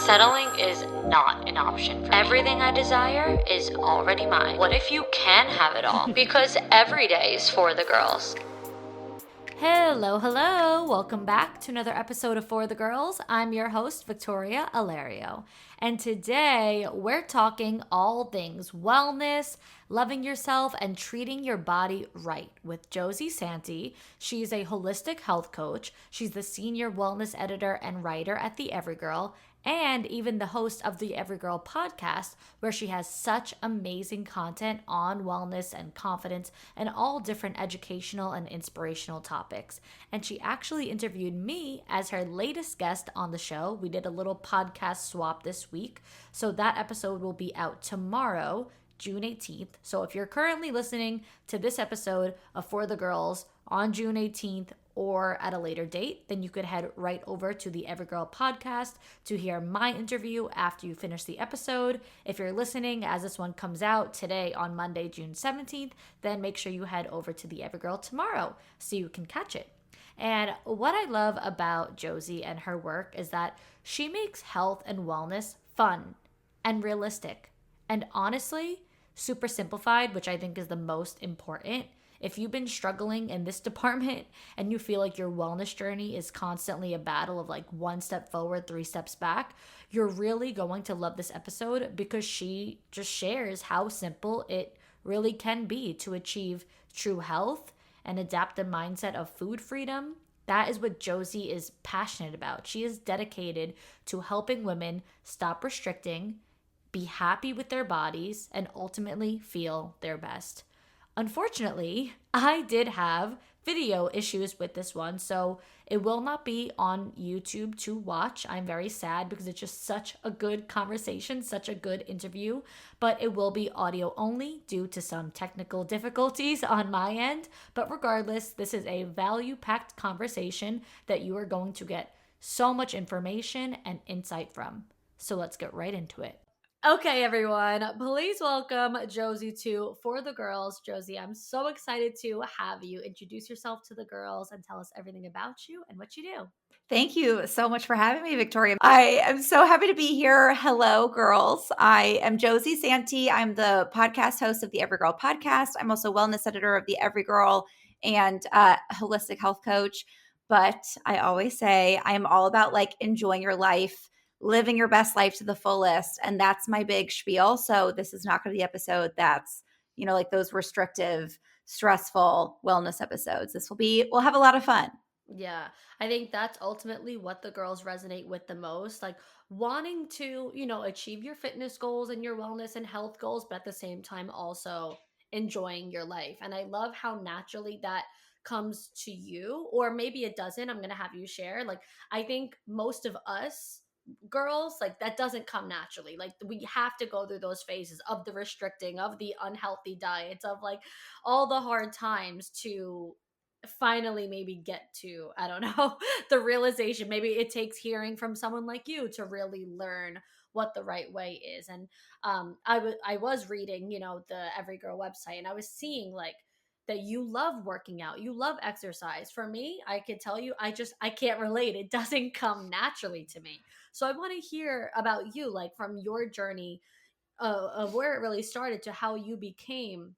Settling is not an option for me. Everything I desire is already mine. What if you can have it all? Because every day is for the girls. Hello, hello. Welcome back to another episode of For the Girls. I'm your host, Victoria Alario. And today we're talking all things wellness, loving yourself, and treating your body right with Josie Santi. She's a holistic health coach. She's the senior wellness editor and writer at the Everygirl, and even the host of the Everygirl podcast, where she has such amazing content on wellness and confidence and all different educational and inspirational topics. And she actually interviewed me as her latest guest on the show. We did a little podcast swap this week, so that episode will be out tomorrow, June 18th. So if you're currently listening to this episode of For the Girls on June 18th or at a later date, then you could head right over to the Everygirl podcast to hear my interview after you finish the episode. If you're listening as this one comes out today on Monday, June 17th, then make sure you head over to the Everygirl tomorrow so you can catch it. And what I love about Josie and her work is that she makes health and wellness fun and realistic and honestly super simplified, which I think is the most important. If you've been struggling in this department and you feel like your wellness journey is constantly a battle of like one step forward, three steps back, you're really going to love this episode because she just shares how simple it really can be to achieve true health and adapt the mindset of food freedom. That is what Josie is passionate about. She is dedicated to helping women stop restricting, be happy with their bodies, and ultimately feel their best. Unfortunately, I did have video issues with this one, so it will not be on YouTube to watch. I'm very sad because it's just such a good conversation, such a good interview, but it will be audio only due to some technical difficulties on my end. But regardless, this is a value-packed conversation that you are going to get so much information and insight from. So let's get right into it. Okay, everyone, please welcome Josie to For the Girls. Josie, I'm so excited to have you introduce yourself to the girls and tell us everything about you and what you do. Thank you so much for having me, Victoria. I am so happy to be here. Hello, girls. I am Josie Santi. I'm the podcast host of the Everygirl podcast. I'm also wellness editor of the Everygirl and holistic health coach. But I always say I am all about like enjoying your life, living your best life to the fullest. And that's my big spiel. So this is not going to be the episode that's, like those restrictive, stressful wellness episodes. We'll have a lot of fun. Yeah, I think that's ultimately what the girls resonate with the most. Like wanting to, achieve your fitness goals and your wellness and health goals, but at the same time also enjoying your life. And I love how naturally that comes to you, or maybe it doesn't. I'm going to have you share. Like, I think most of us girls, like that doesn't come naturally. Like we have to go through those phases of the restricting, of the unhealthy diets, of like all the hard times to finally maybe get to, I don't know, the realization. Maybe it takes hearing from someone like you to really learn what the right way is. And I was reading, the Everygirl website, and I was seeing like that you love working out, you love exercise. For me, I could tell you, I can't relate. It doesn't come naturally to me. So I want to hear about you, like from your journey of where it really started to how you became,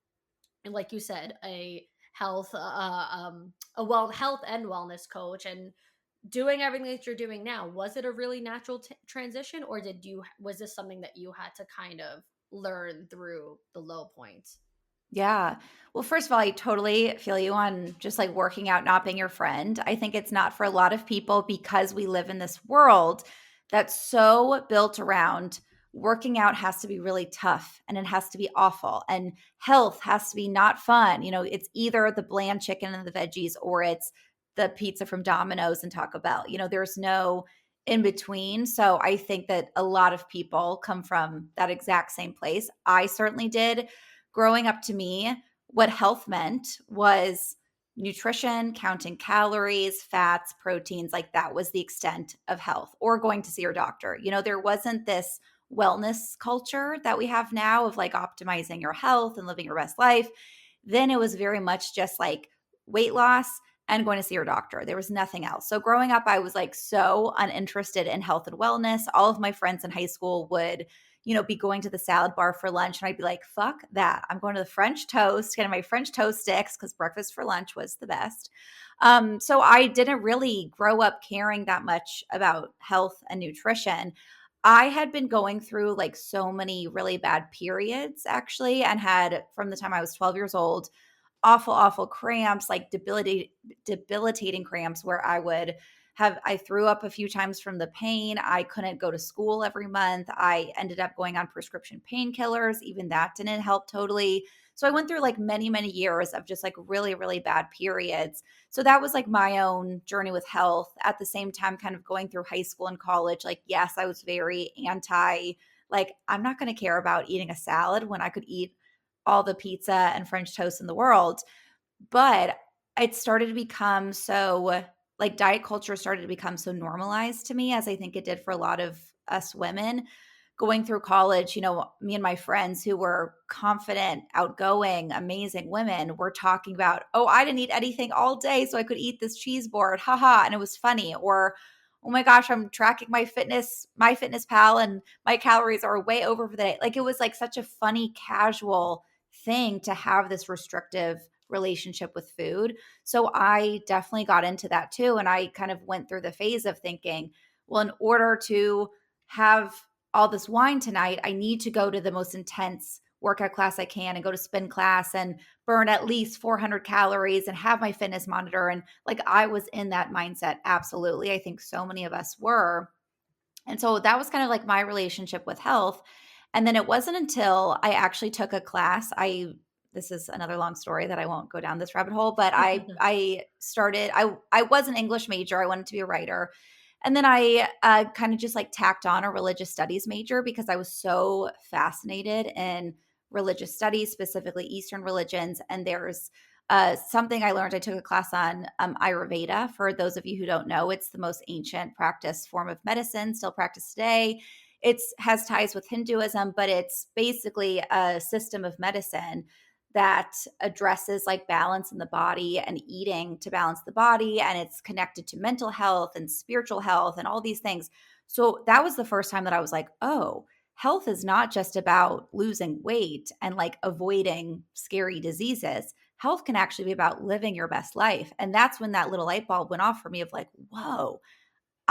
and like you said, health and wellness coach, and doing everything that you're doing now. Was it a really natural transition, or was this something that you had to kind of learn through the low points? Yeah. Well, first of all, I totally feel you on just like working out not being your friend. I think it's not for a lot of people because we live in this world that's so built around working out has to be really tough and it has to be awful and health has to be not fun. It's either the bland chicken and the veggies or it's the pizza from Domino's and Taco Bell. There's no in between. So I think that a lot of people come from that exact same place. I certainly did. Growing up, to me, what health meant was nutrition, counting calories, fats, proteins, like that was the extent of health, or going to see your doctor. There wasn't this wellness culture that we have now of like optimizing your health and living your best life. Then it was very much just like weight loss and going to see your doctor. There was nothing else. So growing up, I was like so uninterested in health and wellness. All of my friends in high school would, be going to the salad bar for lunch. And I'd be like, fuck that. I'm going to the French toast, getting my French toast sticks because breakfast for lunch was the best. So I didn't really grow up caring that much about health and nutrition. I had been going through like so many really bad periods actually, and had from the time I was 12 years old awful cramps, like debilitating cramps where I threw up a few times from the pain. I couldn't go to school every month. I ended up going on prescription painkillers. Even that didn't help totally. So I went through like many years of just like really bad periods. So that was like my own journey with health. At the same time, kind of going through high school and college, like, yes, I was very anti, like, I'm not going to care about eating a salad when I could eat all the pizza and French toast in the world. But it started to become so, like, diet culture started to become so normalized to me, as I think it did for a lot of us women. Going through college, me and my friends who were confident, outgoing, amazing women were talking about, oh, I didn't eat anything all day, so I could eat this cheese board. Haha. And it was funny. Or, oh my gosh, I'm tracking my fitness pal, and my calories are way over for the day. Like, it was like such a funny, casual thing to have this restrictive relationship with food. So I definitely got into that too. And I kind of went through the phase of thinking, well, in order to have all this wine tonight, I need to go to the most intense workout class I can and go to spin class and burn at least 400 calories and have my fitness monitor. And like, I was in that mindset. Absolutely. I think so many of us were. And so that was kind of like my relationship with health. And then it wasn't until I actually took a class. This is another long story that I won't go down this rabbit hole, but I was an English major. I wanted to be a writer. And then I kind of just like tacked on a religious studies major because I was so fascinated in religious studies, specifically Eastern religions. And there's something I learned. I took a class on Ayurveda. For those of you who don't know, it's the most ancient practice form of medicine, still practiced today. It has ties with Hinduism, but it's basically a system of medicine that addresses like balance in the body and eating to balance the body. And it's connected to mental health and spiritual health and all these things. So that was the first time that I was like, oh, health is not just about losing weight and like avoiding scary diseases. Health can actually be about living your best life. And that's when that little light bulb went off for me of like, whoa,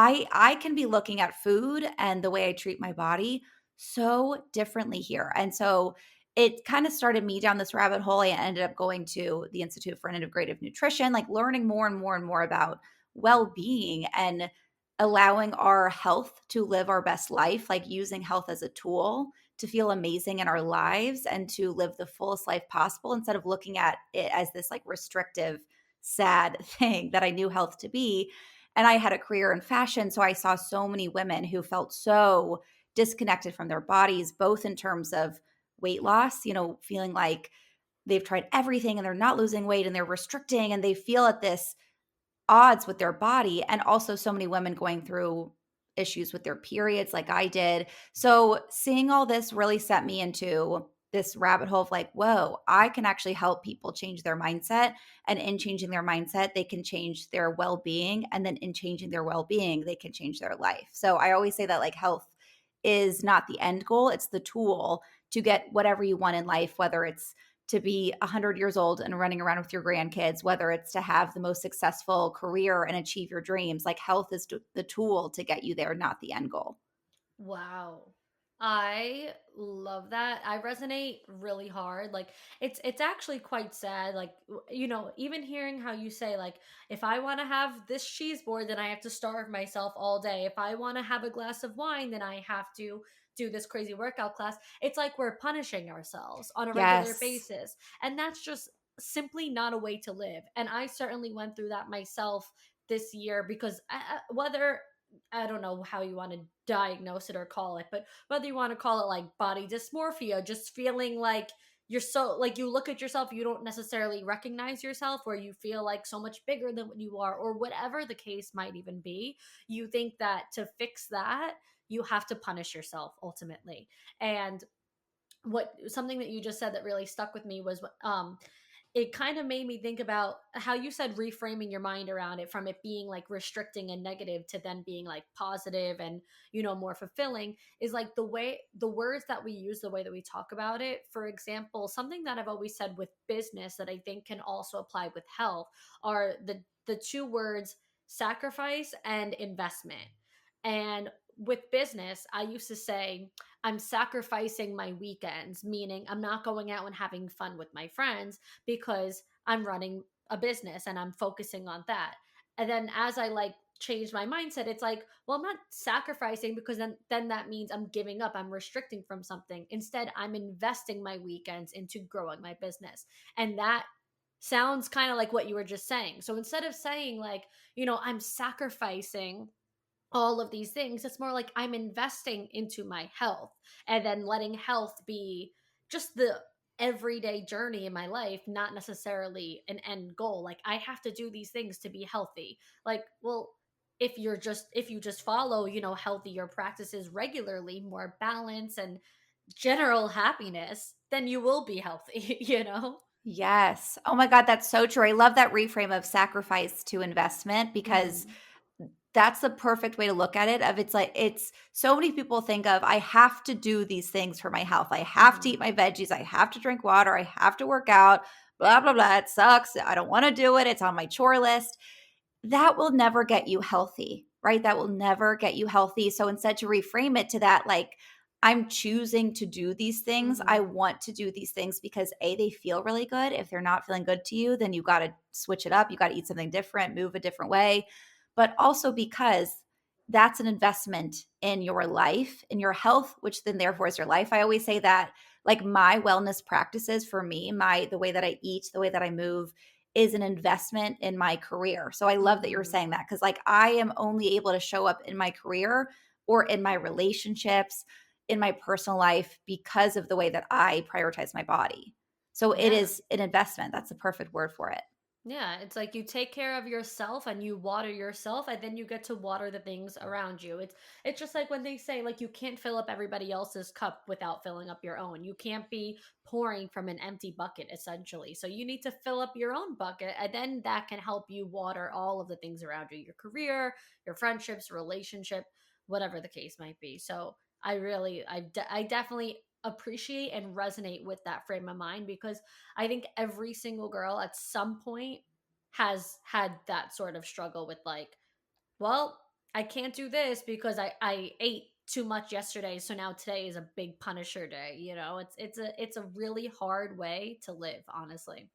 I can be looking at food and the way I treat my body so differently here. And so it kind of started me down this rabbit hole. I ended up going to the Institute for Integrative Nutrition, like learning more and more and more about well-being and allowing our health to live our best life, like using health as a tool to feel amazing in our lives and to live the fullest life possible instead of looking at it as this like restrictive, sad thing that I knew health to be. And I had a career in fashion. So I saw so many women who felt so disconnected from their bodies, both in terms of weight loss, feeling like they've tried everything and they're not losing weight and they're restricting and they feel at this odds with their body, and also so many women going through issues with their periods like I did. So seeing all this really set me into this rabbit hole of like, whoa, I can actually help people change their mindset. And in changing their mindset, they can change their well-being. And then in changing their well-being, they can change their life. So I always say that like health is not the end goal. It's the tool to get whatever you want in life, whether it's to be 100 years old and running around with your grandkids, whether it's to have the most successful career and achieve your dreams. Like health is the tool to get you there, not the end goal. Wow. I love that. I resonate really hard. Like it's actually quite sad. Like even hearing how you say like if I want to have this cheese board then I have to starve myself all day. If I want to have a glass of wine then I have to do this crazy workout class. It's like we're punishing ourselves on a regular Yes. basis. And that's just simply not a way to live. And I certainly went through that myself this year because whether I don't know how you want to diagnose it or call it, but whether you want to call it like body dysmorphia, just feeling like you're so like you look at yourself, you don't necessarily recognize yourself, or you feel like so much bigger than what you are, or whatever the case might even be. You think that to fix that, you have to punish yourself ultimately. And what something that you just said that really stuck with me was it kind of made me think about how you said reframing your mind around it from it being like restricting and negative to then being like positive and, more fulfilling, is like the way the words that we use, the way that we talk about it. For example, something that I've always said with business that I think can also apply with health are the two words sacrifice and investment. And with business, I used to say, I'm sacrificing my weekends, meaning I'm not going out and having fun with my friends because I'm running a business and I'm focusing on that. And then as I like changed my mindset, it's like, well, I'm not sacrificing because then that means I'm giving up, I'm restricting from something. Instead, I'm investing my weekends into growing my business. And that sounds kind of like what you were just saying. So instead of saying like, I'm sacrificing all of these things, it's more like I'm investing into my health and then letting health be just the everyday journey in my life, not necessarily an end goal. Like I have to do these things to be healthy. Like, well, if you just follow, healthier practices regularly, more balance and general happiness, then you will be healthy, Yes. Oh my God, that's so true. I love that reframe of sacrifice to investment because Mhm. that's the perfect way to look at it. Of it's like it's so many people think of I have to do these things for my health. I have to eat Mhm. my veggies. I have to drink water. I have to work out. Blah blah blah. It sucks. I don't want to do it. It's on my chore list. That will never get you healthy, right? That will never get you healthy. So instead, to reframe it to that, like, I'm choosing to do these things. I Mhm. want to do these things because A, they feel really good. If they're not feeling good to you, then you got to switch it up. You got to eat something different, move a different way. But also because that's an investment in your life, in your health, which then therefore is your life. I always say that like my wellness practices for me, the way that I eat, the way that I move is an investment in my career. So I love that you're Mhm. saying that because like I am only able to show up in my career or in my relationships, in my personal life because of the way that I prioritize my body. So it Yeah. is an investment. That's the perfect word for it. Yeah, it's like you take care of yourself and you water yourself and then you get to water the things around you. It's just like when they say like you can't fill up everybody else's cup without filling up your own. You can't be pouring from an empty bucket essentially. So you need to fill up your own bucket and then that can help you water all of the things around you, your career, your friendships, relationship, whatever the case might be. So I definitely appreciate and resonate with that frame of mind because I think every single girl at some point has had that sort of struggle with like, well, I can't do this because I ate too much yesterday, so now today is a big punisher day, it's a really hard way to live, honestly.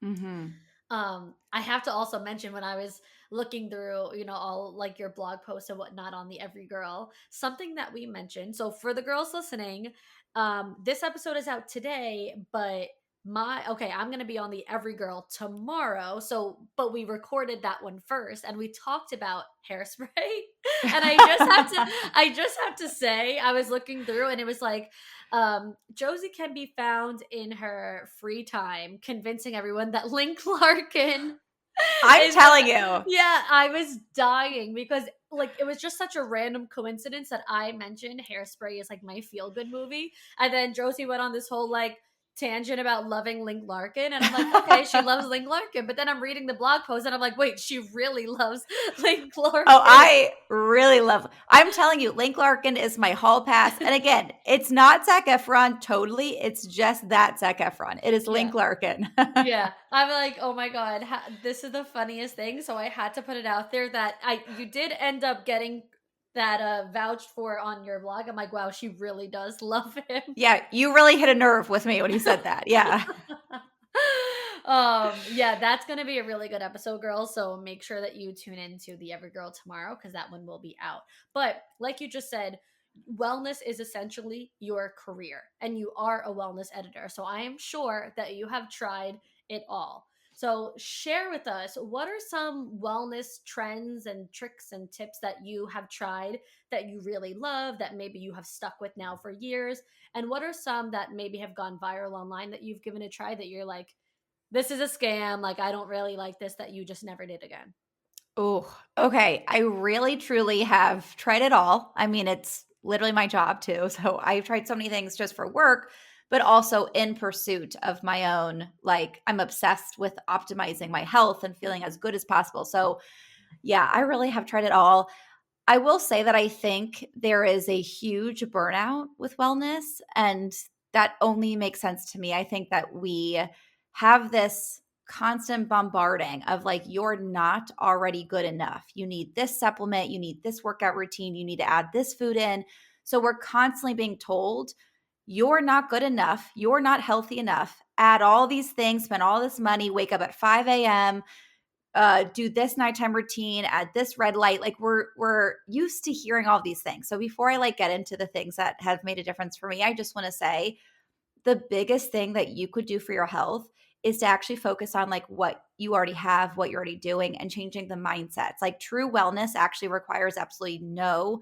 Mhm. I have to also mention when I was looking through, all like your blog posts and whatnot on the Everygirl, something that we mentioned. So for the girls listening, this episode is out today, but I'm gonna be on the Everygirl tomorrow. So, but we recorded that one first, and we talked about hairspray. And I just have to say, I was looking through, and it was like Josie can be found in her free time convincing everyone that Link Larkin I'm is telling you. yeah, I was dying because like it was just such a random coincidence that I mentioned Hairspray is like my feel good movie, and then Josie went on this whole like tangent about loving Link Larkin, and I'm like, okay, she loves Link Larkin, but then I'm reading the blog post and I'm like, wait, she really loves Link Oh, Larkin. I really love. I'm telling you, Link Larkin is my hall pass. And again, it's not Zac Efron totally. It's just that Zac Efron. It is Yeah. Link Larkin. Yeah, I'm like, oh my god, this is the funniest thing. So I had to put it out there that you did end up getting that vouched for on your blog. I'm like, wow, she really does love him. Yeah, you really hit a nerve with me when you said that. Yeah. Yeah, that's gonna be a really good episode, girls. So make sure that you tune into the Evergirl tomorrow because that one will be out. But like you just said, wellness is essentially your career, and you are a wellness editor. So I am sure that you have tried it all. So share with us what are some wellness trends and tricks and tips that you have tried that you really love that maybe you have stuck with now for years, and what are some that maybe have gone viral online that you've given a try that you're like, this is a scam, like I don't really like this, that you just never did again? Oh, okay. I really truly have tried it all. I mean, it's literally my job too. So I've tried so many things just for work, but also in pursuit of my own, like I'm obsessed with optimizing my health and feeling as good as possible. So yeah, I really have tried it all. I will say that I think there is a huge burnout with wellness, and that only makes sense to me. I think that we have this constant bombarding of like, you're not already good enough. You need this supplement, you need this workout routine, you need to add this food in. So we're constantly being told, you're not good enough, you're not healthy enough. Add all these things, spend all this money, wake up at 5 a.m., do this nighttime routine, add this red light. Like we're used to hearing all these things. So before I like get into the things that have made a difference for me, I just want to say the biggest thing that you could do for your health is to actually focus on like what you already have, what you're already doing, and changing the mindsets. Like true wellness actually requires absolutely no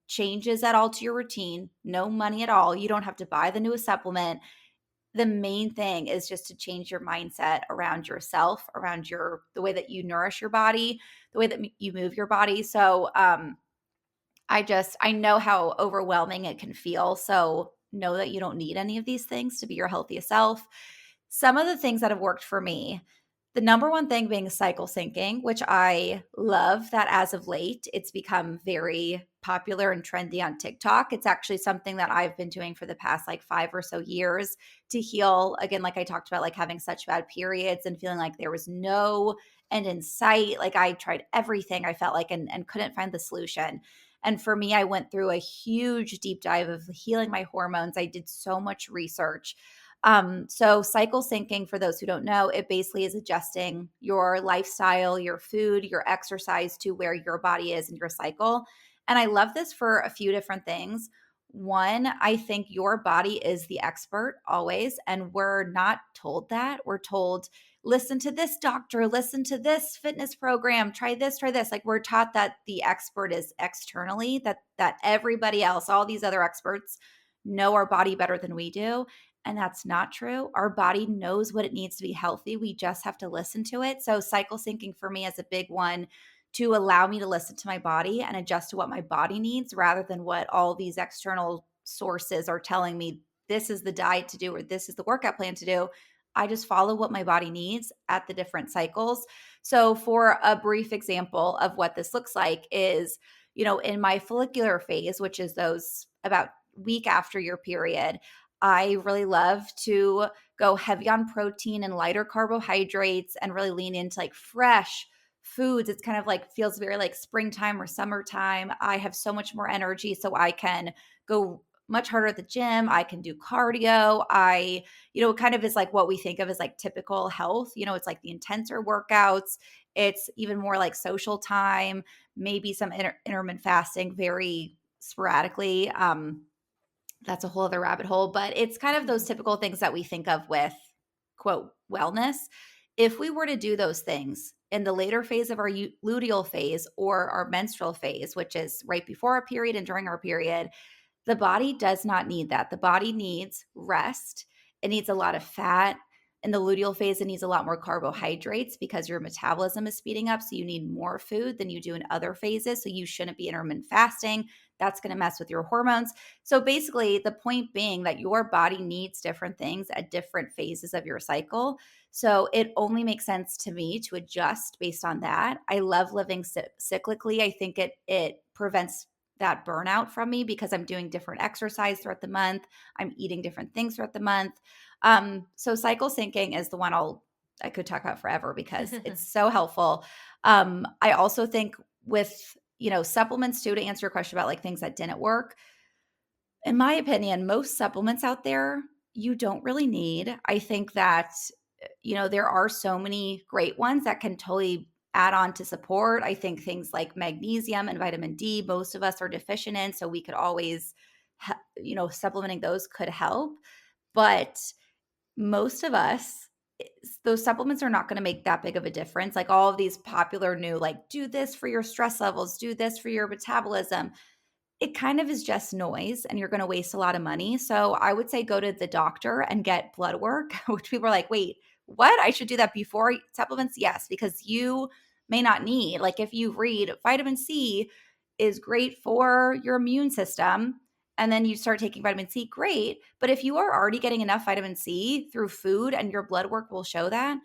changes at all to your routine, no money at all. You don't have to buy the newest supplement. The main thing is just to change your mindset around yourself, around the way that you nourish your body, the way that you move your body. So I know how overwhelming it can feel. So know that you don't need any of these things to be your healthiest self. Some of the things that have worked for me, the number one thing being cycle syncing, which I love that as of late, it's become very popular and trendy on TikTok. It's actually something that I've been doing for the past like 5 or so years to heal. Again, like I talked about, like having such bad periods and feeling like there was no end in sight. Like I tried everything I felt like and couldn't find the solution. And for me, I went through a huge deep dive of healing my hormones. I did so much research. So cycle syncing, for those who don't know, it basically is adjusting your lifestyle, your food, your exercise to where your body is in your cycle. And I love this for a few different things. One, I think your body is the expert always, and we're not told that. We're told, listen to this doctor, listen to this fitness program, try this, try this. Like we're taught that the expert is externally, that everybody else, all these other experts know our body better than we do. And that's not true. Our body knows what it needs to be healthy. We just have to listen to it. So, cycle syncing for me is a big one to allow me to listen to my body and adjust to what my body needs rather than what all these external sources are telling me this is the diet to do or this is the workout plan to do. I just follow what my body needs at the different cycles. So, for a brief example of what this looks like is, in my follicular phase, which is those about week after your period, I really love to go heavy on protein and lighter carbohydrates and really lean into like fresh foods. It's kind of like feels very like springtime or summertime. I have so much more energy, so I can go much harder at the gym. I can do cardio. It kind of is like what we think of as like typical health. It's like the intenser workouts. It's even more like social time, maybe some intermittent fasting very sporadically. That's a whole other rabbit hole, but it's kind of those typical things that we think of with quote wellness. If we were to do those things in the later phase of our luteal phase or our menstrual phase, which is right before our period and during our period, the body does not need that. The body needs rest. It needs a lot of fat. In the luteal phase, it needs a lot more carbohydrates because your metabolism is speeding up. So you need more food than you do in other phases. So you shouldn't be intermittent fasting. That's going to mess with your hormones. So basically, the point being that your body needs different things at different phases of your cycle. So it only makes sense to me to adjust based on that. I love living cyclically. I think it prevents that burnout from me because I'm doing different exercise throughout the month. I'm eating different things throughout the month. So cycle syncing is the one I could talk about forever because it's so helpful. I also think with, supplements too, to answer your question about like things that didn't work, in my opinion, most supplements out there you don't really need. I think that, there are so many great ones that can totally add on to support. I think things like magnesium and vitamin D, most of us are deficient in, so we could always, supplementing those could help. But most of us, those supplements are not going to make that big of a difference. Like all of these popular new, like do this for your stress levels, do this for your metabolism, it kind of is just noise and you're going to waste a lot of money. So I would say go to the doctor and get blood work, which people are like, wait, what? I should do that before supplements? Yes, because you may not need, like if you read vitamin C is great for your immune system and then you start taking vitamin C, great. But if you are already getting enough vitamin C through food and your blood work will show that,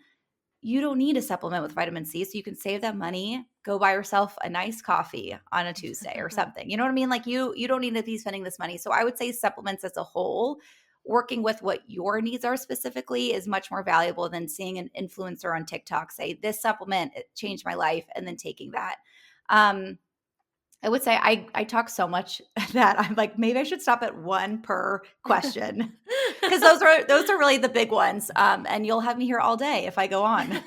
you don't need a supplement with vitamin C. So you can save that money, go buy yourself a nice coffee on a Tuesday or something. You know what I mean? Like you don't need to be spending this money. So I would say supplements as a whole, working with what your needs are specifically, is much more valuable than seeing an influencer on TikTok say this supplement it changed my life and then taking that. I would say I talk so much that I'm like, maybe I should stop at one per question because those are really the big ones. And you'll have me here all day if I go on.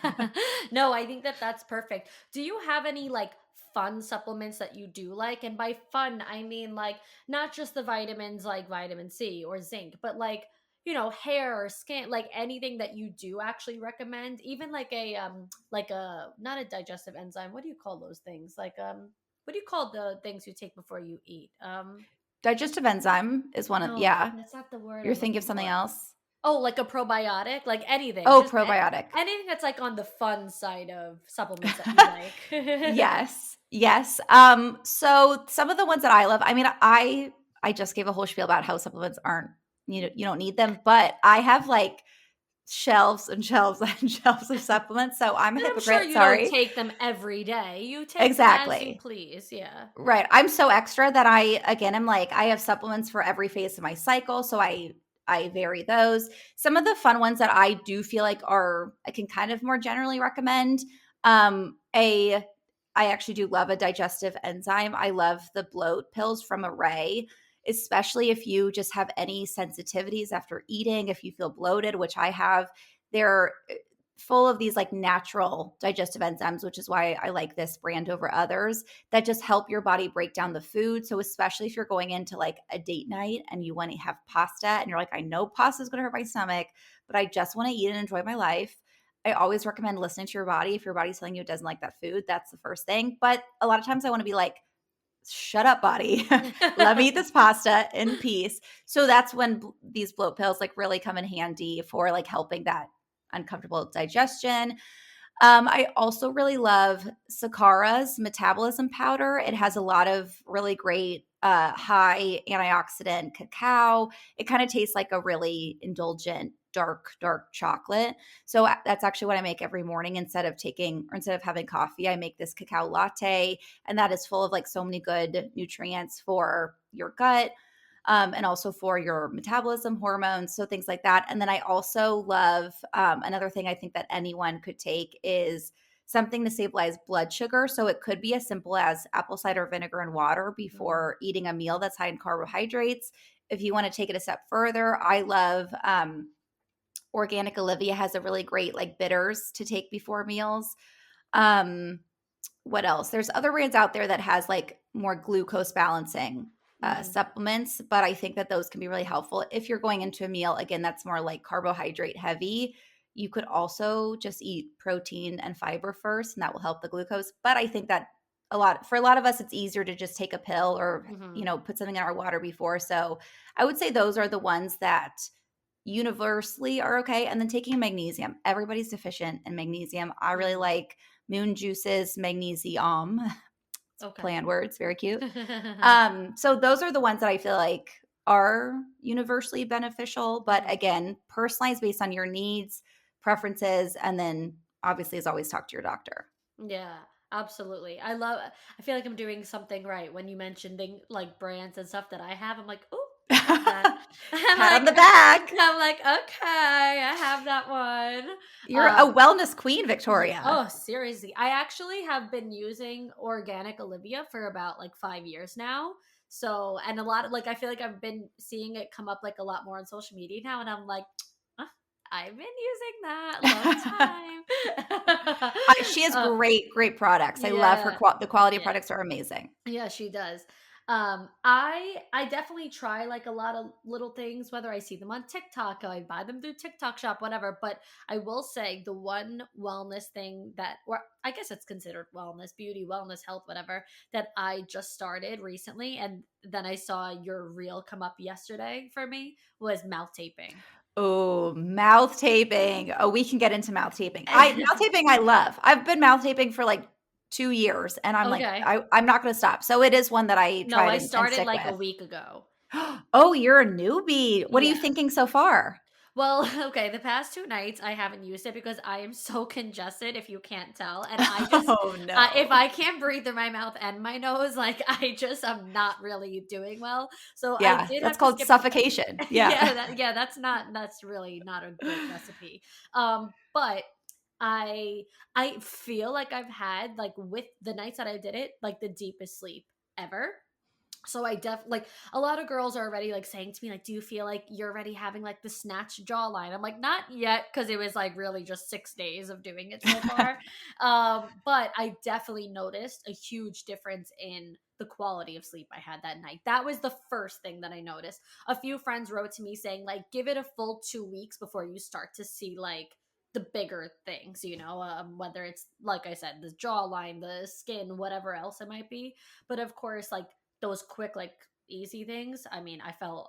No, I think that that's perfect. Do you have any like fun supplements that you do like? And by fun, I mean like not just the vitamins like vitamin C or zinc, but like, hair or skin, like anything that you do actually recommend, even like a not a digestive enzyme. What do you call those things? Like what do you call the things you take before you eat? Digestive enzyme is one of, No, yeah. that's not the word You're I'm thinking of looking something for. else? Oh, like a probiotic, like anything, Oh, just probiotic. anything that's like on the fun side of supplements that you like. Yes. Yes. So some of the ones that I love, I mean, I just gave a whole spiel about how supplements aren't, you don't need them, but I have like shelves and shelves and shelves of supplements. So I'm a And I'm sure hypocrite. you don't Sorry. take them every day. You take them as you Exactly. please. Yeah. Right. I'm so extra that I'm like, I have supplements for every phase of my cycle. So I vary those. Some of the fun ones that I do feel like I can kind of more generally recommend. I actually do love a digestive enzyme. I love the bloat pills from Array, especially if you just have any sensitivities after eating, if you feel bloated, which I have. They're full of these like natural digestive enzymes, which is why I like this brand over others that just help your body break down the food. So especially if you're going into like a date night and you want to have pasta and you're like, I know pasta is going to hurt my stomach, but I just want to eat and enjoy my life. I always recommend listening to your body. If your body's telling you it doesn't like that food, that's the first thing. But a lot of times I want to be like, shut up, body. Let me eat this pasta in peace. So that's when these bloat pills like really come in handy for like helping that uncomfortable digestion. I also really love Sakara's metabolism powder. It has a lot of really great high antioxidant cacao. It kind of tastes like a really indulgent dark chocolate. So that's actually what I make every morning instead of having coffee. I make this cacao latte, and that is full of like so many good nutrients for your gut. And also for your metabolism, hormones, so things like that. And then I also love another thing I think that anyone could take is something to stabilize blood sugar. So it could be as simple as apple cider vinegar and water before eating a meal that's high in carbohydrates. If you want to take it a step further, I love Organic Olivia has a really great like bitters to take before meals. What else? There's other brands out there that has like more glucose balancing supplements, but I think that those can be really helpful if you're going into a meal again that's more like carbohydrate heavy. You could also just eat protein and fiber first, and that will help the glucose. But I think that for a lot of us, it's easier to just take a pill or put something in our water before. So I would say those are the ones that universally are okay. And then taking magnesium. Everybody's deficient in magnesium. I really like Moon Juice's magnesium. Okay. Play on words, very cute. So those are the ones that I feel like are universally beneficial, but again, personalized based on your needs, preferences, and then obviously as always talk to your doctor. Yeah, absolutely. I feel like I'm doing something right when you mentioned like brands and stuff that I have. I'm like, oh, I have that. Pat on the back. I'm like, okay, I have that one. You're a wellness queen, Victoria. Oh, seriously. I actually have been using Organic Olivia for about like 5 years now. So, and a lot of like, I feel like I've been seeing it come up like a lot more on social media now. And I'm like, I've been using that long time. She has great products. I love her. The quality of products are amazing. Yeah, she does. I definitely try like a lot of little things, whether I see them on TikTok, I buy them through TikTok shop, whatever. But I will say the one wellness thing or I guess it's considered wellness, beauty, wellness, health, whatever, that I just started recently. And then I saw your reel come up yesterday for me was mouth taping. Oh, mouth taping. Oh, we can get into mouth taping. Mouth taping I love. I've been mouth taping for like 2 years and I'm like, I'm not going to stop. So it is one that I tried I and started stick like with. a week ago. Oh, you're a newbie. What are you Yes. thinking so far? Well, okay, the past 2 nights I haven't used it because I am so congested if you can't tell, and I just Oh, if no. I can't breathe through my mouth and my nose, like, I just am not really doing well. So I Yeah, did that's have to called skip suffocation. Yeah. yeah, that's really not a great recipe. But I I feel like I've had, like, with the nights that I did it, like, the deepest sleep ever. So I like a lot of girls are already like saying to me like, do you feel like you're already having like the snatch jawline? I'm like, not yet, because it was like really just 6 days of doing it so far. But I definitely noticed a huge difference in the quality of sleep I had that night. That was the first thing that I noticed. A few friends wrote to me saying like, give it a full 2 weeks before you start to see like the bigger things, whether it's like I said, the jawline, the skin, whatever else it might be. But of course, like those quick, like easy things. I mean, I think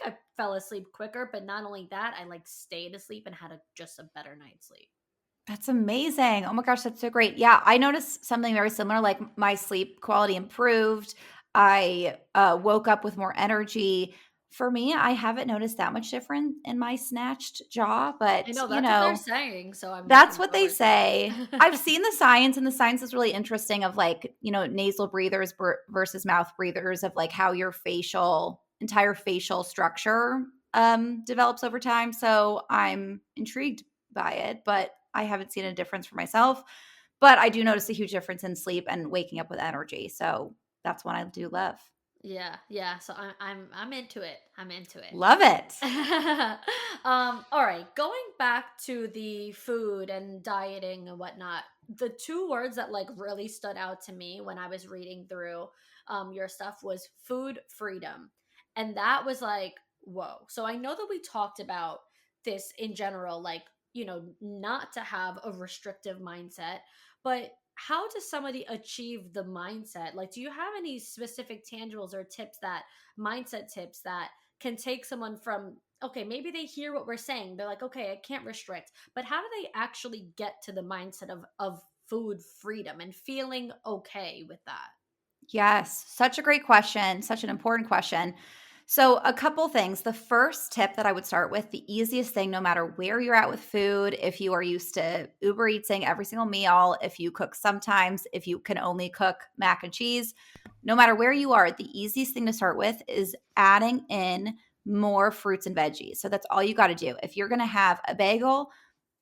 I fell asleep quicker, but not only that, I like stayed asleep and had just a better night's sleep. That's amazing. Oh my gosh, that's so great. Yeah, I noticed something very similar. Like my sleep quality improved. I woke up with more energy. For me, I haven't noticed that much difference in my snatched jaw, I but know that's what they're saying, so I'm that's looking what they forward to say. I've it. seen the science, and the science is really interesting of like, nasal breathers versus mouth breathers, of like how your entire facial structure develops over time. So I'm intrigued by it, but I haven't seen a difference for myself. But I do notice a huge difference in sleep and waking up with energy. So that's one I do love. Yeah, yeah. So I'm into it. I'm into it. Love it. All right, going back to the food and dieting and whatnot, the two words that like really stood out to me when I was reading through your stuff was food freedom. And that was like, whoa. So I know that we talked about this in general, like, not to have a restrictive mindset, but how does somebody achieve the mindset? Like, do you have any specific tangibles or mindset tips that can take someone from, okay, maybe they hear what we're saying, they're like, okay, I can't restrict, but how do they actually get to the mindset of food freedom and feeling okay with that? Yes, such a great question, such an important question. So, a couple things. The first tip that I would start with, the easiest thing, no matter where you're at with food, if you are used to Uber Eating every single meal, if you cook sometimes, if you can only cook mac and cheese, no matter where you are, the easiest thing to start with is adding in more fruits and veggies. So, that's all you got to do. If you're going to have a bagel,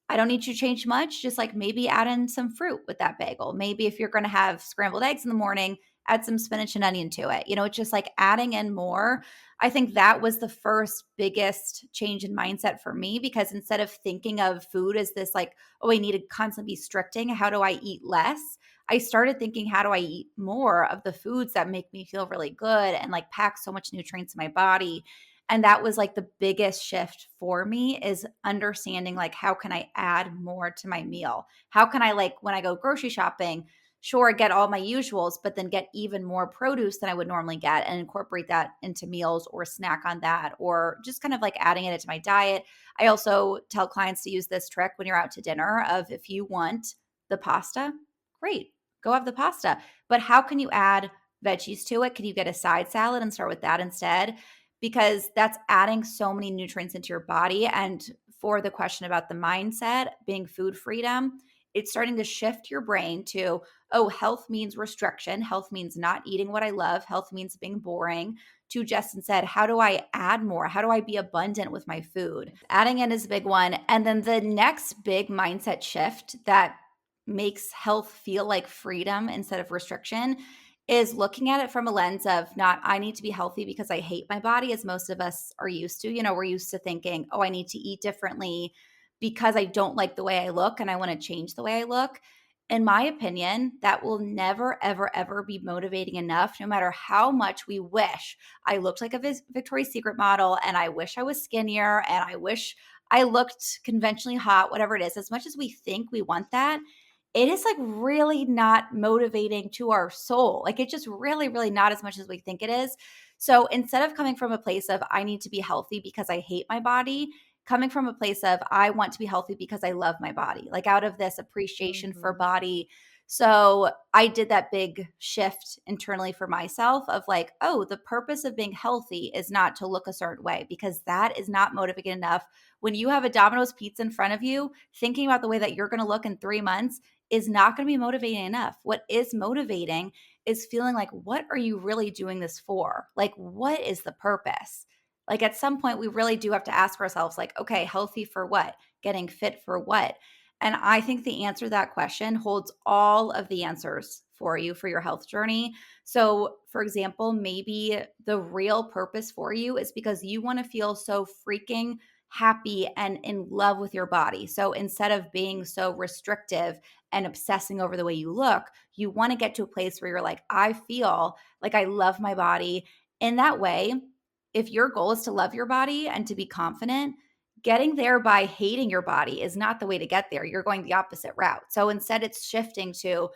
I don't need you to change much. Just like maybe add in some fruit with that bagel. Maybe if you're going to have scrambled eggs in the morning, add some spinach and onion to it. It's just like adding in more. I think that was the first biggest change in mindset for me, because instead of thinking of food as this like, oh, I need to constantly be restricting, how do I eat less? I started thinking, how do I eat more of the foods that make me feel really good and like pack so much nutrients in my body? And that was like the biggest shift for me, is understanding like, how can I add more to my meal? How can I, like, when I go grocery shopping, sure, get all my usuals, but then get even more produce than I would normally get and incorporate that into meals or snack on that, or just kind of like adding it into my diet. I also tell clients to use this trick when you're out to dinner of, if you want the pasta, great, go have the pasta. But how can you add veggies to it? Can you get a side salad and start with that instead? Because that's adding so many nutrients into your body. And for the question about the mindset being food freedom, it's starting to shift your brain to, oh, health means restriction. Health means not eating what I love. Health means being boring. To Justin said, how do I add more? How do I be abundant with my food? Adding in is a big one. And then the next big mindset shift that makes health feel like freedom instead of restriction is looking at it from a lens of not, I need to be healthy because I hate my body, as most of us are used to. We're used to thinking, oh, I need to eat differently because I don't like the way I look and I want to change the way I look. In my opinion, that will never, ever, ever be motivating enough, no matter how much we wish I looked like a Victoria's Secret model, and I wish I was skinnier, and I wish I looked conventionally hot, whatever it is. As much as we think we want that, it is like really not motivating to our soul. Like, it's just really, really not as much as we think it is. So instead of coming from a place of, I need to be healthy because I hate my body, coming from a place of, I want to be healthy because I love my body, like out of this appreciation for Hmm. body. So I did that big shift internally for myself of like, oh, the purpose of being healthy is not to look a certain way, because that is not motivating enough. When you have a Domino's pizza in front of you, thinking about the way that you're going to look in 3 months is not going to be motivating enough. What is motivating is feeling like, what are you really doing this for? Like, what is the purpose? Like, at some point, we really do have to ask ourselves, like, okay, healthy for what? Getting fit for what? And I think the answer to that question holds all of the answers for you for your health journey. So, for example, maybe the real purpose for you is because you want to feel so freaking happy and in love with your body. So, instead of being so restrictive and obsessing over the way you look, you want to get to a place where you're like, I feel like I love my body. In that way, if your goal is to love your body and to be confident, getting there by hating your body is not the way to get there. You're going the opposite route. So instead, it's shifting to,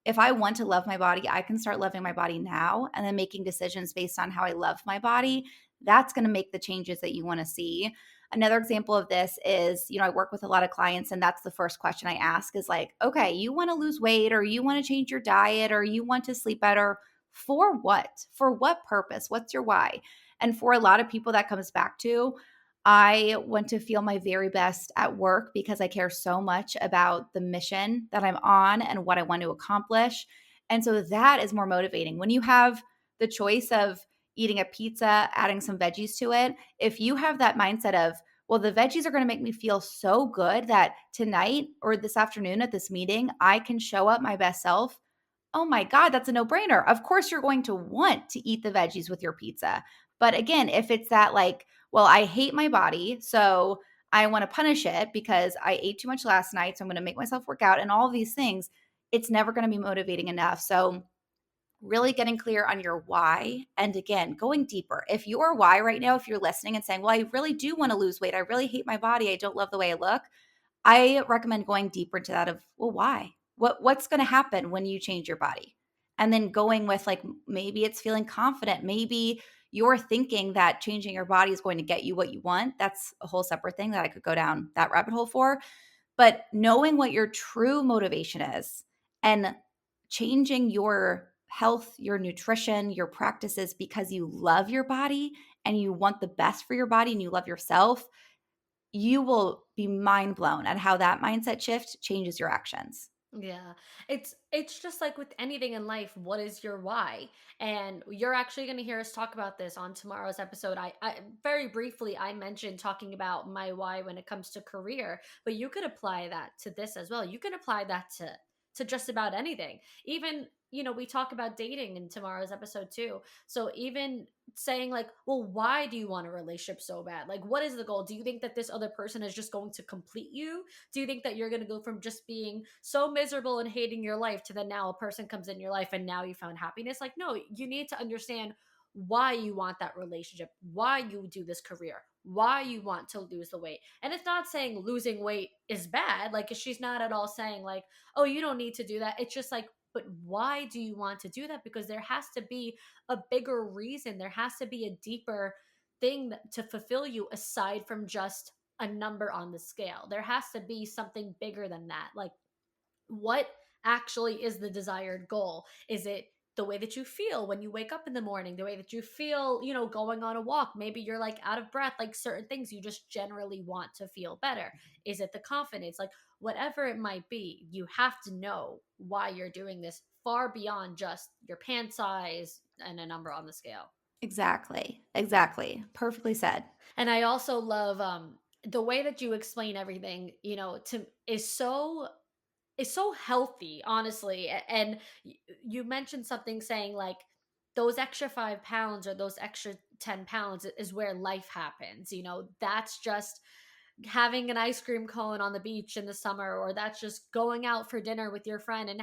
if I want to love my body, I can start loving my body now and then making decisions based on how I love my body. That's going to make the changes that you want to see. Another example of this is, I work with a lot of clients, and that's the first question I ask is like, okay, you want to lose weight, or you want to change your diet, or you want to sleep better. For what? For what purpose? What's your why? And for a lot of people, that comes back to, I want to feel my very best at work because I care so much about the mission that I'm on and what I want to accomplish. And so that is more motivating. When you have the choice of eating a pizza, adding some veggies to it, if you have that mindset of, well, the veggies are going to make me feel so good that tonight or this afternoon at this meeting, I can show up my best self. Oh my God, that's a no brainer. Of course, you're going to want to eat the veggies with your pizza. But again, if it's that like, well, I hate my body, so I want to punish it because I ate too much last night, so I'm going to make myself work out and all of these things, it's never going to be motivating enough. So, really getting clear on your why. And again, going deeper. If your why right now, if you're listening and saying, well, I really do want to lose weight, I really hate my body, I don't love the way I look, I recommend going deeper into that of, well, why? What's going to happen when you change your body? And then going with like, maybe it's feeling confident. Maybe you're thinking that changing your body is going to get you what you want. That's a whole separate thing that I could go down that rabbit hole for. But knowing what your true motivation is and changing your health, your nutrition, your practices because you love your body and you want the best for your body and you love yourself, you will be mind blown at how that mindset shift changes your actions. Yeah. It's just like with anything in life, what is your why? And you're actually going to hear us talk about this on tomorrow's episode. I very briefly I mentioned talking about my why when it comes to career, but you could apply that to this as well. You can apply that to just about anything. Even, we talk about dating in tomorrow's episode too. So even saying like, well, why do you want a relationship so bad? Like, what is the goal? Do you think that this other person is just going to complete you? Do you think that you're going to go from just being so miserable and hating your life to then now a person comes in your life and now you found happiness? Like, no, you need to understand why you want that relationship, why you do this career, why you want to lose the weight. And it's not saying losing weight is bad. Like, she's not at all saying like, oh, you don't need to do that. It's just like, but why do you want to do that? Because there has to be a bigger reason. There has to be a deeper thing to fulfill you aside from just a number on the scale. There has to be something bigger than that. Like, what actually is the desired goal? Is it the way that you feel when you wake up in the morning, the way that you feel, going on a walk? Maybe you're like out of breath, like certain things you just generally want to feel better. Is it the confidence? Like, whatever it might be, you have to know why you're doing this far beyond just your pant size and a number on the scale. Exactly. Exactly. Perfectly said. And I also love the way that you explain everything, to is so healthy, honestly. And you mentioned something saying like those extra 5 pounds or those extra 10 pounds is where life happens. That's just having an ice cream cone on the beach in the summer, or that's just going out for dinner with your friend and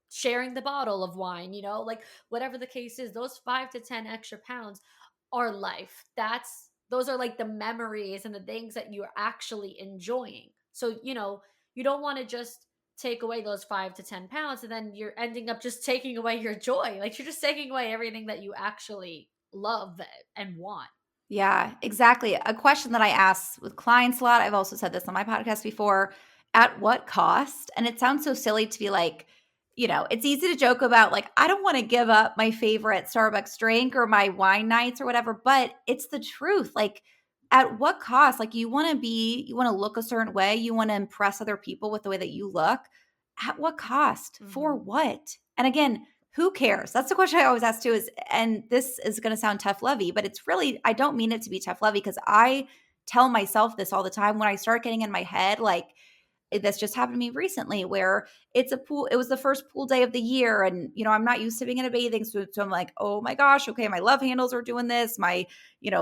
sharing the bottle of wine, like whatever the case is, those 5 to 10 extra pounds are life. Those are like the memories and the things that you're actually enjoying. So, you don't want to just take away those 5 to 10 pounds and then you're ending up just taking away your joy. Like, you're just taking away everything that you actually love and want. Yeah, exactly. A question that I ask with clients a lot, I've also said this on my podcast before, at what cost? And it sounds so silly to be like, it's easy to joke about like, I don't want to give up my favorite Starbucks drink or my wine nights or whatever, but it's the truth. Like, at what cost? Like, you want to look a certain way, you want to impress other people with the way that you look. At what cost? For what? And again, who cares? That's the question I always ask too is, and this is going to sound tough lovey, but it's really, I don't mean it to be tough lovey because I tell myself this all the time when I start getting in my head, like, this just happened to me recently where it was the first pool day of the year. And, I'm not used to being in a bathing suit. So I'm like, oh my gosh, okay, my love handles are doing this. My,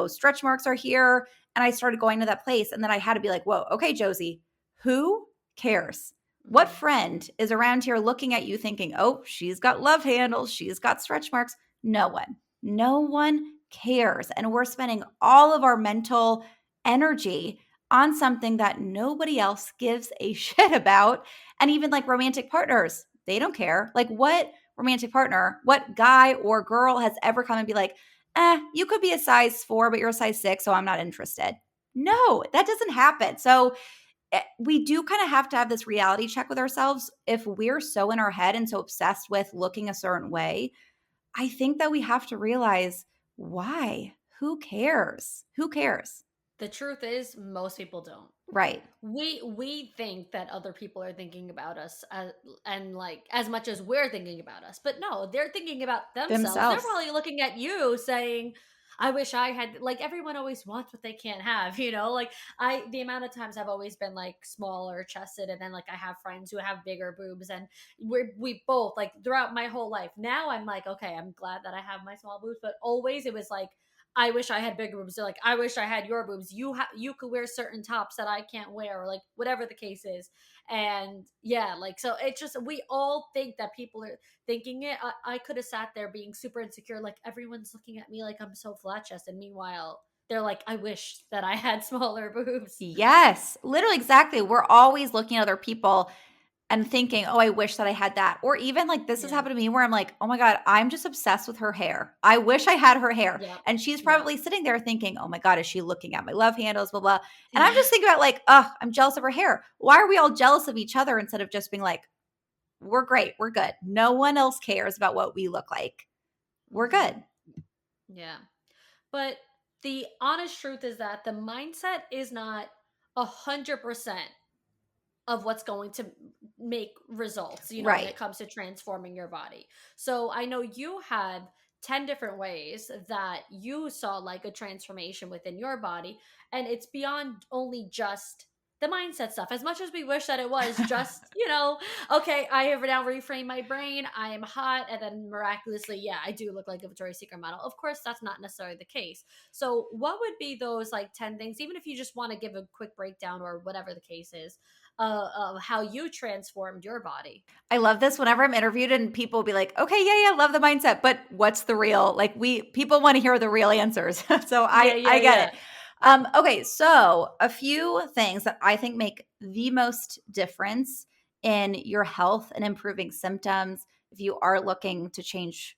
stretch marks are here. And I started going to that place. And then I had to be like, whoa, okay, Josie, who cares? What friend is around here looking at you thinking, oh, she's got love handles, she's got stretch marks? No one. No one cares. And we're spending all of our mental energy on something that nobody else gives a shit about. And even like romantic partners, they don't care. Like, what romantic partner, what guy or girl has ever come and be like, you could be a size 4, but you're a size 6, so I'm not interested. No, that doesn't happen. So we do kind of have to have this reality check with ourselves. If we're so in our head and so obsessed with looking a certain way, I think that we have to realize why. Who cares? Who cares? The truth is, most people don't. Right. We think that other people are thinking about us and like as much as we're thinking about us, but no, they're thinking about themselves. They're probably looking at you saying, I wish I had, like, everyone always wants what they can't have, like the amount of times I've always been like smaller chested, and then like I have friends who have bigger boobs, and we both, like, throughout my whole life, now I'm like, okay, I'm glad that I have my small boobs, but always it was like, I wish I had bigger boobs. They're like, I wish I had your boobs. You could wear certain tops that I can't wear, or like whatever the case is. And yeah, like, so it's just, we all think that people are thinking it. I could have sat there being super insecure, like everyone's looking at me like I'm so flat chested. Meanwhile, they're like, I wish that I had smaller boobs. Yes, literally, exactly. We're always looking at other people and thinking, oh, I wish that I had that. Or even like this has happened to me where I'm like, oh my God, I'm just obsessed with her hair. I wish I had her hair. Yep. And she's probably sitting there thinking, oh my God, is she looking at my love handles, blah, blah. And Yeah. I'm just thinking about like, oh, I'm jealous of her hair. Why are we all jealous of each other instead of just being like, we're great, we're good. No one else cares about what we look like. We're good. Yeah. But the honest truth is that the mindset is not 100% of what's going to make results, when Right. it comes to transforming your body. So I know you had 10 different ways that you saw like a transformation within your body, and it's beyond only just the mindset stuff. As much as we wish that it was just, okay, I have now reframed my brain, I am hot, and then miraculously, yeah, I do look like a Victoria's Secret model. Of course, that's not necessarily the case. So what would be those like 10 things, even if you just want to give a quick breakdown or whatever the case is, of how you transformed your body? I love this whenever I'm interviewed and people will be like, okay, yeah, love the mindset, but what's the real, like, people want to hear the real answers. So I get it. Okay. So a few things that I think make the most difference in your health and improving symptoms, if you are looking to change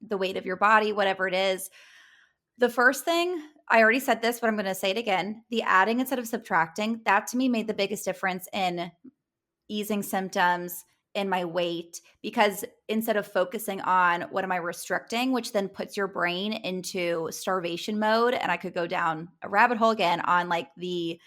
the weight of your body, whatever it is. The first thing, I already said this, but I'm going to say it again. The adding instead of subtracting, that to me made the biggest difference in easing symptoms in my weight, because instead of focusing on what am I restricting, which then puts your brain into starvation mode, and I could go down a rabbit hole again on like the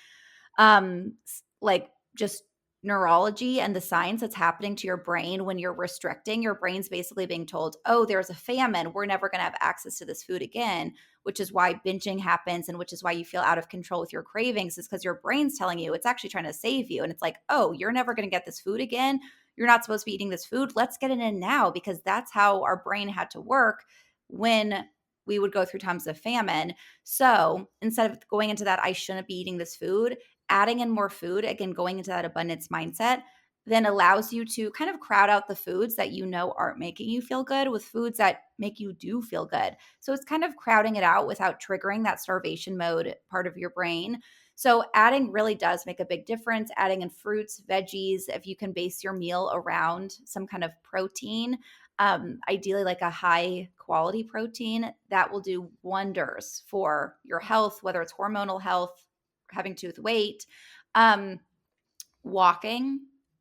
like just neurology and the science that's happening to your brain when you're restricting. Your brain's basically being told, oh, there's a famine, we're never going to have access to this food again, which is why binging happens, and which is why you feel out of control with your cravings, is because your brain's telling you it's actually trying to save you. And it's like, oh, you're never going to get this food again, you're not supposed to be eating this food, let's get it in now, because that's how our brain had to work when we would go through times of famine. So instead of going into that, I shouldn't be eating this food, adding in more food, again, going into that abundance mindset, then allows you to kind of crowd out the foods that you know aren't making you feel good with foods that make you do feel good. So it's kind of crowding it out without triggering that starvation mode part of your brain. So adding really does make a big difference. Adding in fruits, veggies, if you can base your meal around some kind of protein, ideally like a high quality protein, that will do wonders for your health, whether it's hormonal health, having to do with weight. Walking.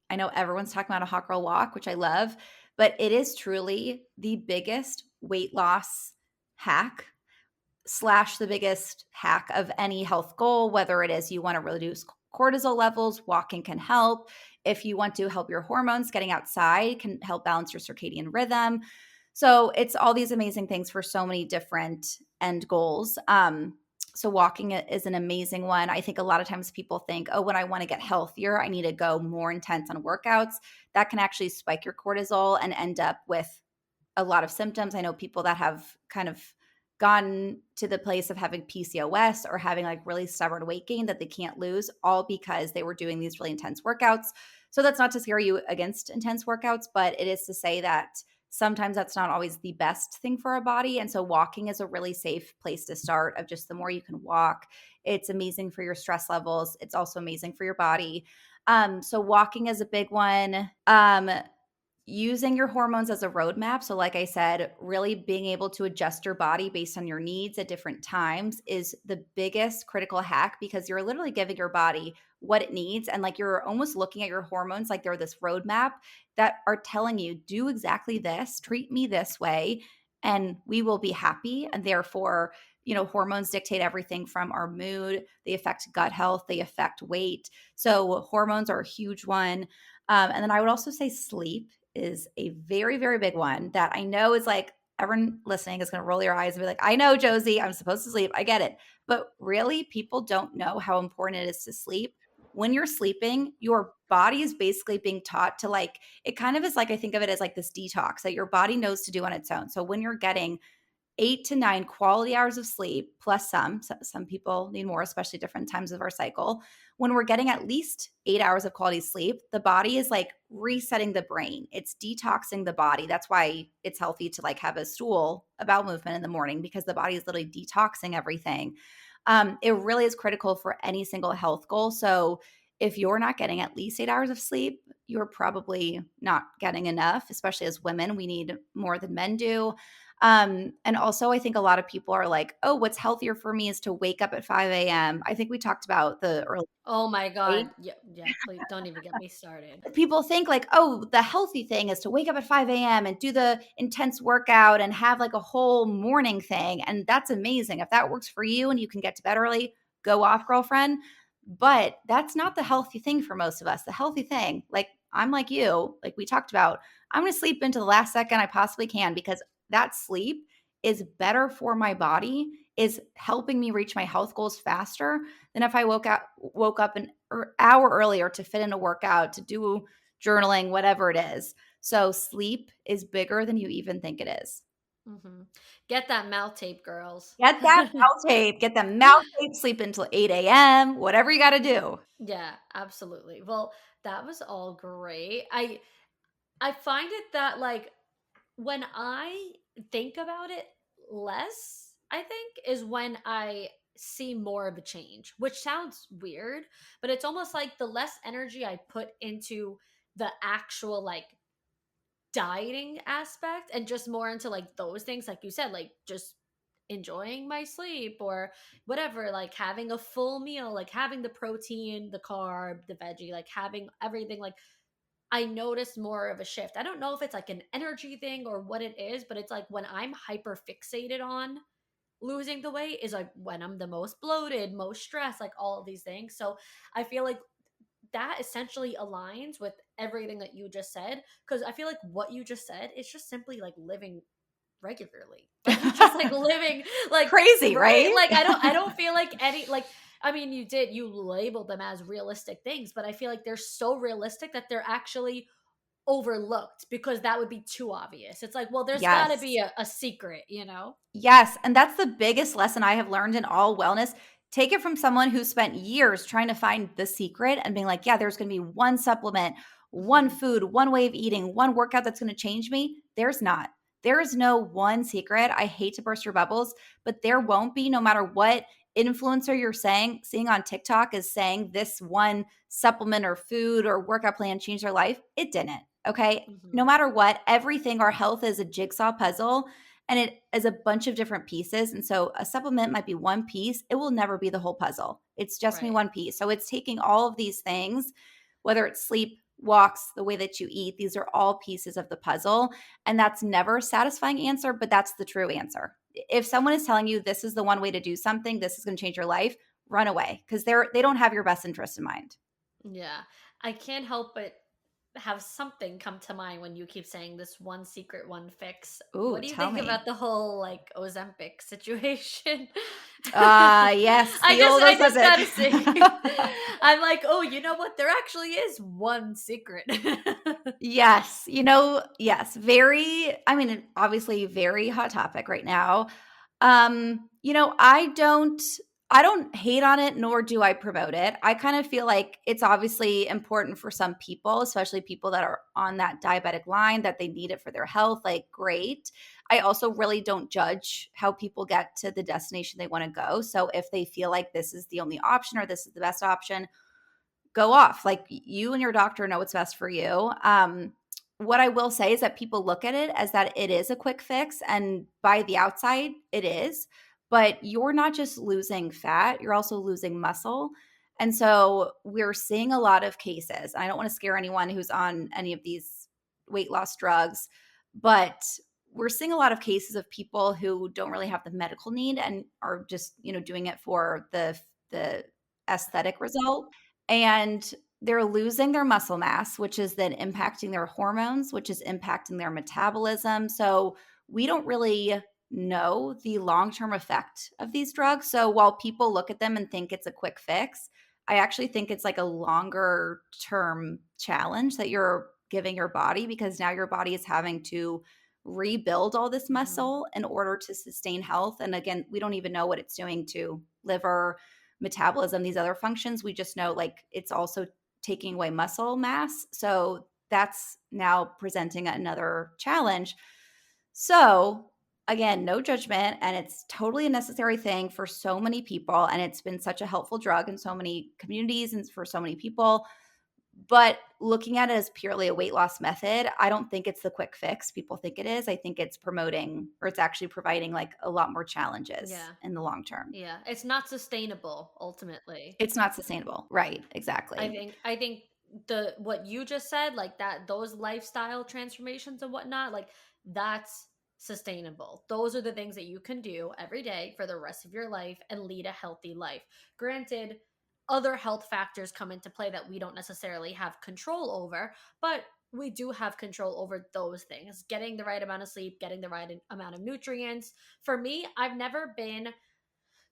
I know everyone's talking about a hot girl walk, which I love, but it is truly the biggest weight loss hack slash the biggest hack of any health goal, whether it is you want to reduce cortisol levels, walking can help. If you want to help your hormones, getting outside can help balance your circadian rhythm. So it's all these amazing things for so many different end goals. So walking is an amazing one. I think a lot of times people think, oh, when I want to get healthier, I need to go more intense on workouts. That can actually spike your cortisol and end up with a lot of symptoms. I know people that have kind of gone to the place of having PCOS or having like really stubborn weight gain that they can't lose, all because they were doing these really intense workouts. So that's not to scare you against intense workouts, but it is to say that sometimes that's not always the best thing for a body. And so walking is a really safe place to start. Of just the more you can walk, it's amazing for your stress levels. It's also amazing for your body. So walking is a big one. Using your hormones as a roadmap. So, like I said, really being able to adjust your body based on your needs at different times is the biggest critical hack, because you're literally giving your body what it needs. And like you're almost looking at your hormones like they're this roadmap that are telling you, do exactly this, treat me this way, and we will be happy. And therefore, hormones dictate everything from our mood, they affect gut health, they affect weight. So, hormones are a huge one. And then I would also say sleep is a very, very big one that I know is like everyone listening is going to roll your eyes and be like, I know, Josie, I'm supposed to sleep. I get it. But really, people don't know how important it is to sleep. When you're sleeping, your body is basically being taught to like, it kind of is like, I think of it as like this detox that your body knows to do on its own. So when you're getting 8 to 9 quality hours of sleep, plus some people need more, especially different times of our cycle. When we're getting at least 8 hours of quality sleep, the body is like resetting the brain. It's detoxing the body. That's why it's healthy to like have a stool, a bowel movement in the morning, because the body is literally detoxing everything. It really is critical for any single health goal. So if you're not getting at least 8 hours of sleep, you're probably not getting enough, especially as women. We need more than men do. And also, I think a lot of people are like, oh, what's healthier for me is to wake up at 5 a.m. I think we talked about the early Oh my wake. God. Yeah, yeah, please don't even get me started. People think like, oh, the healthy thing is to wake up at 5 a.m. and do the intense workout and have like a whole morning thing. And that's amazing. If that works for you and you can get to bed early, go off, girlfriend. But that's not the healthy thing for most of us. The healthy thing, like I'm like you, like we talked about, I'm going to sleep into the last second I possibly can, because that sleep is better for my body, is helping me reach my health goals faster than if I woke up an hour earlier to fit in a workout, to do journaling, whatever it is. So sleep is bigger than you even think it is. Hmm. Get that mouth tape, girls. Get that mouth tape, get that mouth tape, sleep until 8 a.m., whatever you got to do. Yeah, absolutely. Well, that was all great. I find it that like when I think about it less, I think is when I see more of a change, which sounds weird, but it's almost like the less energy I put into the actual like dieting aspect and just more into like those things, like you said, like just enjoying my sleep or whatever, like having a full meal, like having the protein, the carb, the veggie, like having everything, like I noticed more of a shift. I don't know if it's like an energy thing or what it is, but it's like when I'm hyper fixated on losing the weight is like when I'm the most bloated, most stressed, like all of these things. So I feel like that essentially aligns with everything that you just said, because I feel like what you just said is just simply like living regularly, like just like living like Crazy, right, right? like I don't feel like any like I mean you labeled them as realistic things, but I feel like they're so realistic that they're actually overlooked because that would be too obvious. It's like, well, there's got to be Yes. a secret, you know. Yes, and that's the biggest lesson I have learned in all wellness. Take it from someone who spent years trying to find the secret and being like, yeah, there's going to be one supplement, one Mhm. food, one way of eating, one workout that's going to change me. There's not. There is no one secret. I hate to burst your bubbles, but there won't be, no matter what influencer you're seeing on TikTok is saying this one supplement or food or workout plan changed their life. It didn't. Okay. No Mhm. matter what, everything, our health is a jigsaw puzzle, and it is a bunch of different pieces. And so a supplement might be one piece. It will never be the whole puzzle. It's just me Right. one piece. So it's taking all of these things, whether it's sleep, walks, the way that you eat, these are all pieces of the puzzle. And that's never a satisfying answer, but that's the true answer. If someone is telling you this is the one way to do something, this is going to change your life, run away because they don't have your best interest in mind. Yeah. I can't help but have something come to mind when you keep saying this one secret, one fix. Ooh, What do you tell think me. about the whole like Ozempic situation? Yes, I the just old I just gotta say, Ozempic. I'm like, oh, you know what? There actually is one secret. Yes, yes, I mean, obviously very hot topic right now. I don't hate on it nor do I promote it. I kind of feel like it's obviously important for some people, especially people that are on that diabetic line that they need it for their health, like great. I also really don't judge how people get to the destination they want to go. So if they feel like this is the only option or this is the best option, go off. Like you and your doctor know what's best for you. What I will say is that people look at it as that it is a quick fix, and by the outside, it is. But you're not just losing fat, you're also losing muscle. And so we're seeing a lot of cases. I don't want to scare anyone who's on any of these weight loss drugs, but we're seeing a lot of cases of people who don't really have the medical need and are just, doing it for the aesthetic result, and they're losing their muscle mass, which is then impacting their hormones, which is impacting their metabolism. So we don't really know the long-term effect of these drugs. So while people look at them and think it's a quick fix, I actually think it's like a longer term challenge that you're giving your body, because now your body is having to rebuild all this Mhm. muscle in order to sustain health. And again, we don't even know what it's doing to liver, metabolism, these other functions. We just know like it's also taking away muscle mass. So that's now presenting another challenge. So, again, no judgment. And it's totally a necessary thing for so many people. And it's been such a helpful drug in so many communities and for so many people. But looking at it as purely a weight loss method, I don't think it's the quick fix people think it is. I think it's promoting, or it's actually providing like a lot more challenges Yeah. in the long term. Yeah. It's not sustainable ultimately. It's not sustainable. Right. Exactly. I think the what you just said, like that, those lifestyle transformations and whatnot, like that's sustainable. Those are the things that you can do every day for the rest of your life and lead a healthy life. Granted, other health factors come into play that we don't necessarily have control over, but we do have control over those things. Getting the right amount of sleep, getting the right amount of nutrients. For me, I've never been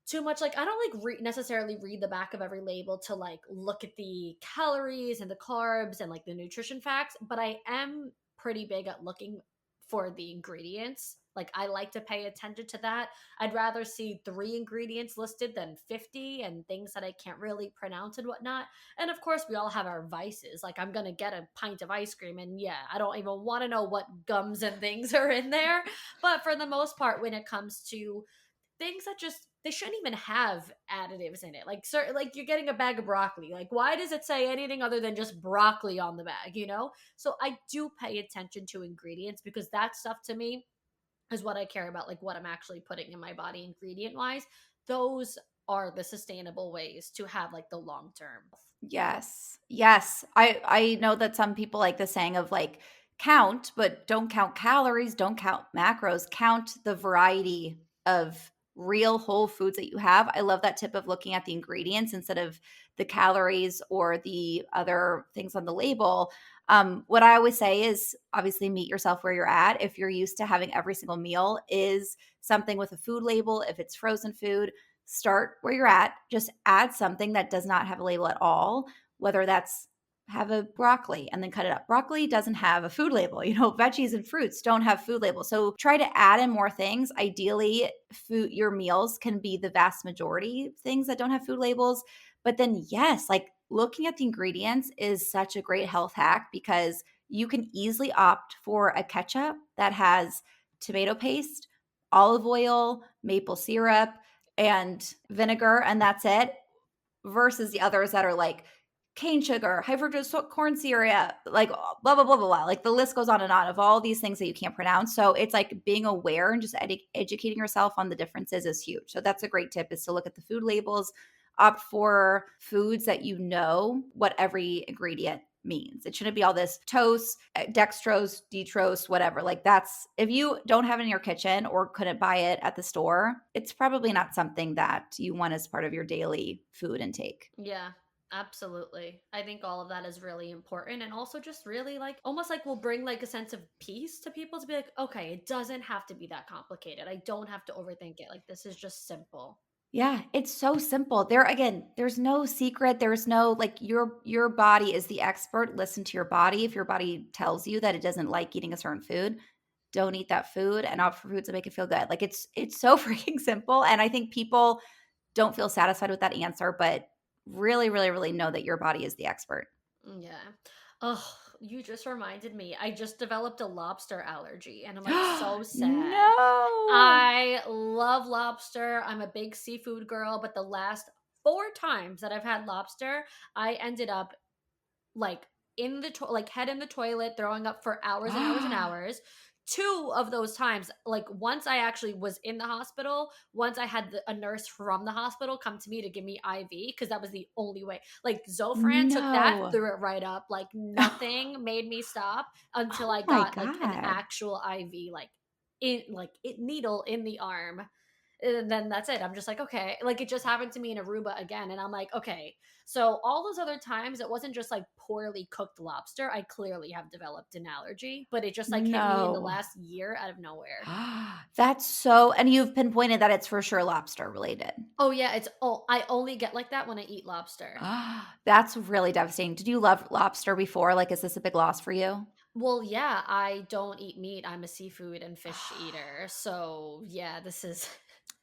too much like I don't like necessarily read the back of every label to like look at the calories and the carbs and like the nutrition facts, but I am pretty big at looking for the ingredients. Like I like to pay attention to that. I'd rather see 3 ingredients listed than 50 and things that I can't really pronounce and whatnot. And of course we all have our vices. Like I'm gonna get a pint of ice cream and yeah, I don't even want to know what gums and things are in there. But for the most part, when it comes to things that just they shouldn't even have additives in it. Like, like you're getting a bag of broccoli. Like, why does it say anything other than just broccoli on the bag? So I do pay attention to ingredients because that stuff to me is what I care about. Like what I'm actually putting in my body, ingredient wise. Those are the sustainable ways to have like the long term. Yes. Yes. I know that some people like the saying of like count, but don't count calories, don't count macros, count the variety of real whole foods that you have. I love that tip of looking at the ingredients instead of the calories or the other things on the label. What I always say is obviously meet yourself where you're at. If you're used to having every single meal is something with a food label, if it's frozen food, start where you're at. Just add something that does not have a label at all, whether that's have a broccoli and then cut it up. Broccoli doesn't have a food label. Veggies and fruits don't have food labels. So try to add in more things. Ideally, your meals can be the vast majority of things that don't have food labels. But then, yes, like looking at the ingredients is such a great health hack because you can easily opt for a ketchup that has tomato paste, olive oil, maple syrup, and vinegar, and that's it, versus the others that are like cane sugar, high fructose corn syrup, like blah, blah, blah, blah, blah. Like the list goes on and on of all these things that you can't pronounce. So it's like being aware and just educating yourself on the differences is huge. So that's a great tip, is to look at the food labels, opt for foods that you know what every ingredient means. It shouldn't be all this toast, dextrose, detrose, whatever. Like that's, if you don't have it in your kitchen or couldn't buy it at the store, it's probably not something that you want as part of your daily food intake. Yeah. Absolutely. I think all of that is really important and also just really like almost like will bring like a sense of peace to people to be like, okay, it doesn't have to be that complicated. I don't have to overthink it. Like this is just simple. Yeah, it's so simple. There again, there's no secret. There's no like your body is the expert. Listen to your body. If your body tells you that it doesn't like eating a certain food, don't eat that food and opt for foods that make it feel good. Like it's so freaking simple. And I think people don't feel satisfied with that answer, but really, really, really know that your body is the expert. Yeah. Oh, you just reminded me. I just developed a lobster allergy and I'm like so sad. No. I love lobster. I'm a big seafood girl, but the last 4 times that I've had lobster, I ended up like in the like head in the toilet throwing up for hours and hours and hours. 2 of those times, like once I actually was in the hospital, once I had a nurse from the hospital come to me to give me IV because that was the only way. Like Zofran took that, No. threw it right up. Like nothing made me stop until Oh I my got like an God. actual IV, like it needle in the arm. And then that's it. I'm just like, okay. Like it just happened to me in Aruba again. And I'm like, okay. So all those other times, it wasn't just like poorly cooked lobster. I clearly have developed an allergy, but it just like hit me in the No. last year out of nowhere. That's so, and you've pinpointed that it's for sure lobster related. Oh yeah, I only get like that when I eat lobster. That's really devastating. Did you love lobster before? Like, is this a big loss for you? Well, yeah, I don't eat meat. I'm a seafood and fish eater. So yeah, this is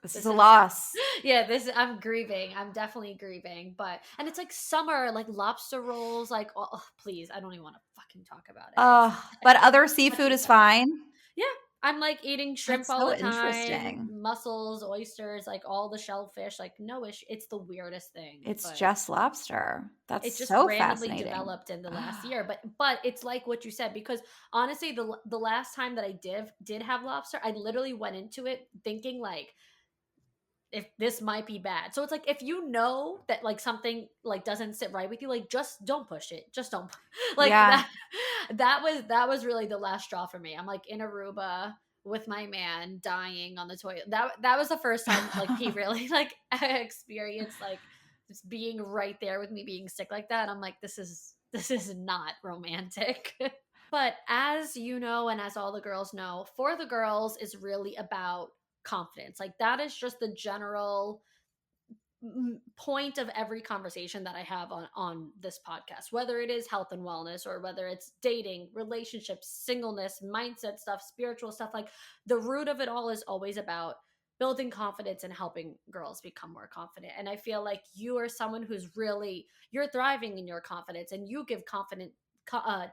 This is this a is loss. yeah, this I'm grieving. I'm definitely grieving. But and it's like summer, like lobster rolls, like oh, please, I don't even want to fucking talk about it. It's But other such seafood a is sad thing. fine. Yeah, I'm like eating shrimp That's all so the time, interesting. mussels, oysters, like all the shellfish, like no issue. It's the weirdest thing, It's but just lobster. it That's just so randomly fascinating. developed in the last year. But it's like what you said because honestly, the last time that I did have lobster, I literally went into it thinking like if this might be bad. So it's like if you know that like something like doesn't sit right with you, like just don't push it. Just don't like Yeah. that was really the last straw for me. I'm like in Aruba with my man dying on the toilet. That was the first time like he really like experienced like just being right there with me being sick like that. And I'm like, this is not romantic. But as you know, and as all the girls know, For the Girls is really about confidence. Like that is just the general point of every conversation that I have on this podcast, whether it is health and wellness or whether it's dating, relationships, singleness, mindset stuff, spiritual stuff. Like the root of it all is always about building confidence and helping girls become more confident. And I feel like you are someone who's really you're thriving in your confidence and you give confident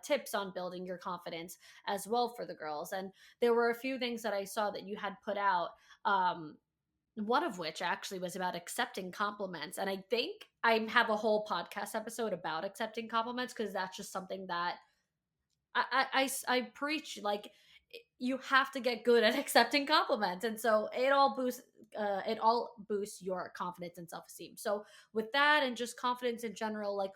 tips on building your confidence as well for the girls. And there were a few things that I saw that you had put out. One of which actually was about accepting compliments. And I think I have a whole podcast episode about accepting compliments because that's just something that I preach like you have to get good at accepting compliments. And so it all boosts your confidence and self-esteem. So with that and just confidence in general, like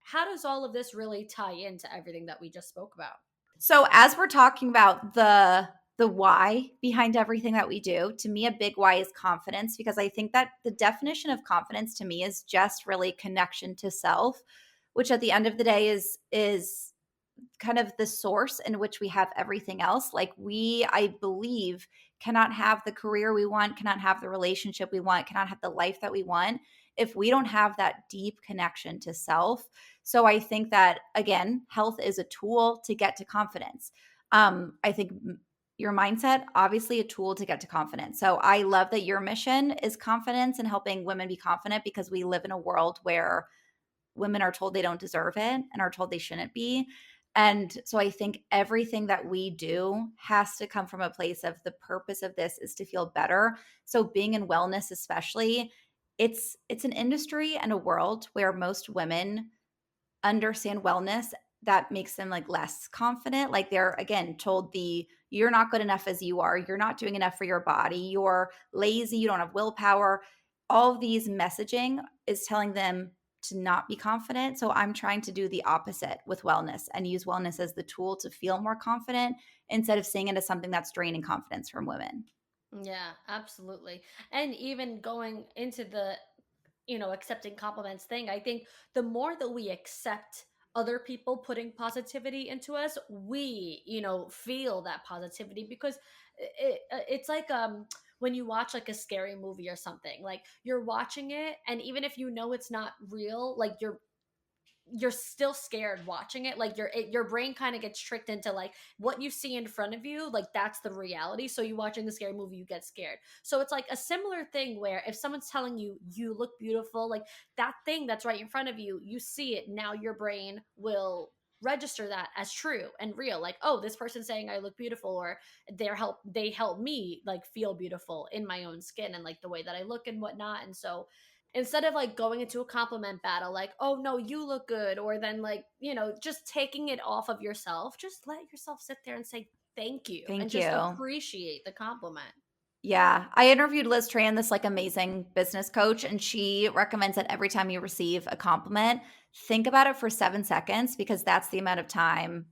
how does all of this really tie into everything that we just spoke about? So as we're talking about the why behind everything that we do, to me a big why is confidence because I think that the definition of confidence to me is just really connection to self, which at the end of the day is kind of the source in which we have everything else. Like we, I believe, cannot have the career we want, cannot have the relationship we want, cannot have the life that we want if we don't have that deep connection to self. So I think that again, health is a tool to get to confidence. I think your mindset, obviously a tool to get to confidence. So I love that your mission is confidence and helping women be confident because we live in a world where women are told they don't deserve it and are told they shouldn't be. And so I think everything that we do has to come from a place of the purpose of this is to feel better. So being in wellness especially, it's an industry and a world where most women understand wellness that makes them like less confident. Like they're again told you're not good enough as you are, you're not doing enough for your body, you're lazy, you don't have willpower. All of these messaging is telling them to not be confident. So I'm trying to do the opposite with wellness and use wellness as the tool to feel more confident instead of seeing it as something that's draining confidence from women. Yeah, absolutely. And even going into the, accepting compliments thing, I think the more that we accept other people putting positivity into us, we, feel that positivity because it's like when you watch like a scary movie or something, like you're watching it and even if you know it's not real, like you're still scared watching it, like your brain kind of gets tricked into like what you see in front of you, like that's the reality, so you watching the scary movie you get scared. So it's like a similar thing where if someone's telling you you look beautiful, like that thing that's right in front of you, you see it, now your brain will register that as true and real, like, oh, this person's saying I look beautiful, or they help me like feel beautiful in my own skin and like the way that I look and whatnot. And so instead of like going into a compliment battle like, oh no, you look good, or then like, just taking it off of yourself, just let yourself sit there and say thank you and Thank just you. appreciate the compliment. Yeah, I interviewed Liz Tran, this like amazing business coach, and she recommends that every time you receive a compliment, think about it for 7 seconds because that's the amount of time.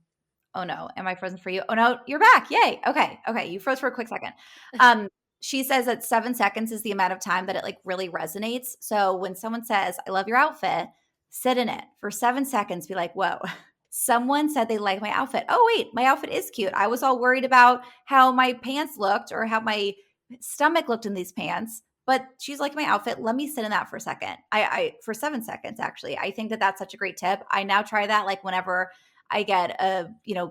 Oh no, am I frozen for you? Oh no, you're back. Yay. Okay. Okay. You froze for a quick second. Um, she says that 7 seconds is the amount of time that it like really resonates. So when someone says, I love your outfit, sit in it for 7 seconds, be like, whoa, someone said they like my outfit. Oh, wait, my outfit is cute. I was all worried about how my pants looked or how my stomach looked in these pants, but she's like my outfit. Let me sit in that for a second. I for 7 seconds, actually. I think that that's such a great tip. I now try that like whenever I get a,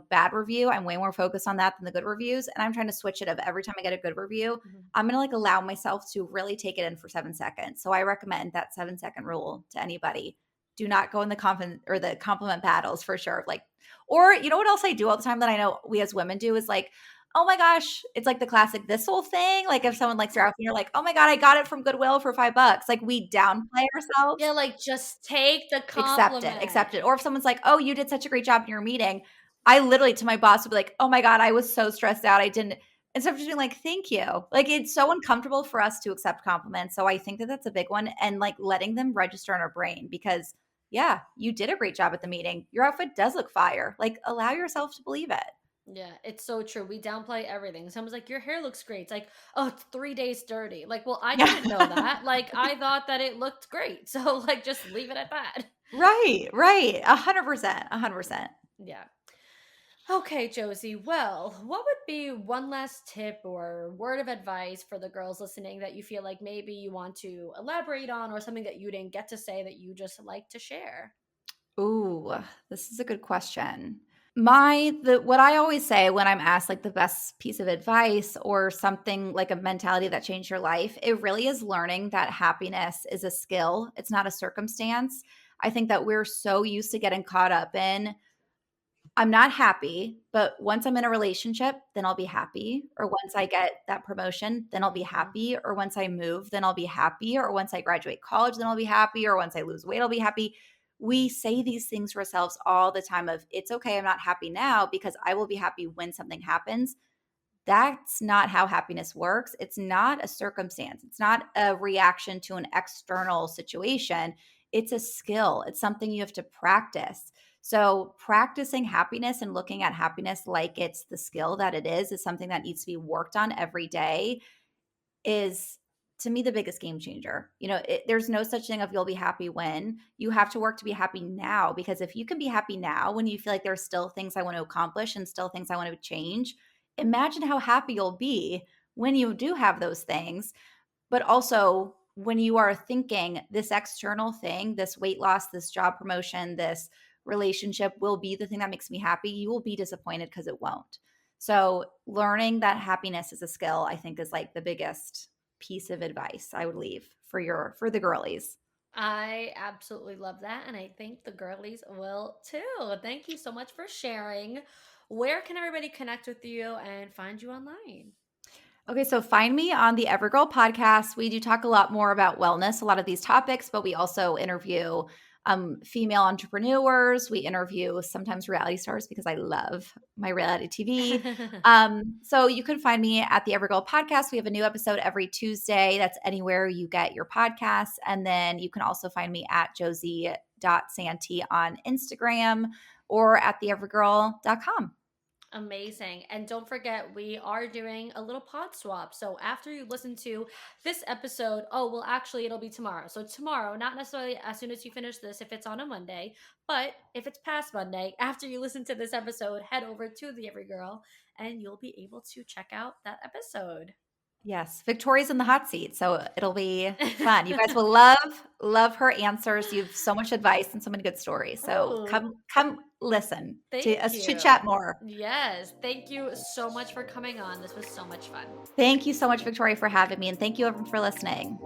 bad review, I'm way more focused on that than the good reviews. And I'm trying to switch it up every time I get a good review. Mhm. I'm going to like allow myself to really take it in for 7 seconds. So I recommend that 7 second rule to anybody. Do not go in the confident or the compliment battles for sure. Like, or you know what else I do all the time that I know we as women do is like, oh my gosh, it's like the classic this whole thing. Like if someone likes your outfit, you're like, oh my God, I got it from Goodwill for $5. Like we downplay ourselves. Yeah, like just take the Accept it, compliment. accept it. Or if someone's like, "Oh, you did such a great job in your meeting," I literally to my boss would be like, "Oh my god, I was so stressed out. I didn't." Instead of just being like, "Thank you." Like it's so uncomfortable for us to accept compliments. So I think that that's a big one, and like letting them register in our brain because yeah, you did a great job at the meeting. Your outfit does look fire. Like allow yourself to believe it. Yeah, it's so true. We downplay everything. Someone's like, your hair looks great. It's like, oh, it's 3 days dirty. Like, well, I Yeah. didn't know that. Like, I thought that it looked great. So, like, just leave it at that. Right, right. 100%, 100%. Yeah. Okay, Josie. Well, what would be one last tip or word of advice for the girls listening that you feel like maybe you want to elaborate on, or something that you didn't get to say that you just like to share? Ooh, this is a good question. What I always say when I'm asked like the best piece of advice or something like a mentality that changed your life, it really is learning that happiness is a skill. It's not a circumstance. I think that we're so used to getting caught up in I'm not happy, but once I'm in a relationship, then I'll be happy. Or once I get that promotion, then I'll be Mhm. happy. Or once I move, then I'll be happy. Or once I graduate college, then I'll be happy. Or once I lose weight, I'll be happy. We say these things to ourselves all the time of it's okay, I'm not happy now because I will be happy when something happens. That's not how happiness works. It's not a circumstance. It's not a reaction to an external situation. It's a skill. It's something you have to practice. So, practicing happiness and looking at happiness like it's the skill that it is something that needs to be worked on every day is to me the biggest game changer. There's no such thing of you'll be happy when. You have to work to be happy now because if you can be happy now when you feel like there's still things I want to accomplish and still things I want to change, imagine how happy you'll be when you do have those things. But also when you are thinking this external thing, this weight loss, this job promotion, this relationship will be the thing that makes me happy, you will be disappointed because it won't. So learning that happiness is a skill, I think is like the biggest piece of advice I would leave for the girlies. I absolutely love that. And I think the girlies will too. Thank you so much for sharing. Where can everybody connect with you and find you online? Okay, so find me on the Everygirl podcast. We do talk a lot more about wellness, a lot of these topics, but we also interview female entrepreneurs. We interview sometimes reality stars because I love my reality TV. So you can find me at the Everygirl podcast. We have a new episode every Tuesday. That's anywhere you get your podcasts. And then you can also find me at josie.santi on Instagram or at theeverygirl.com. Amazing. And don't forget, we are doing a little pod swap. So after you listen to this episode, actually, it'll be tomorrow. So tomorrow, not necessarily as soon as you finish this, if it's on a Monday, but if it's past Monday, after you listen to this episode, head over to the Every Girl and you'll be able to check out that episode. Yes, Victoria's in the hot seat, so it'll be fun. You guys will love her answers. You have so much advice and so many good stories. So Ooh. come listen to us Thank chit you. chat more. Yes, thank you so much for coming on. This was so much fun. Thank you so much, Victoria, for having me, and thank you everyone for listening.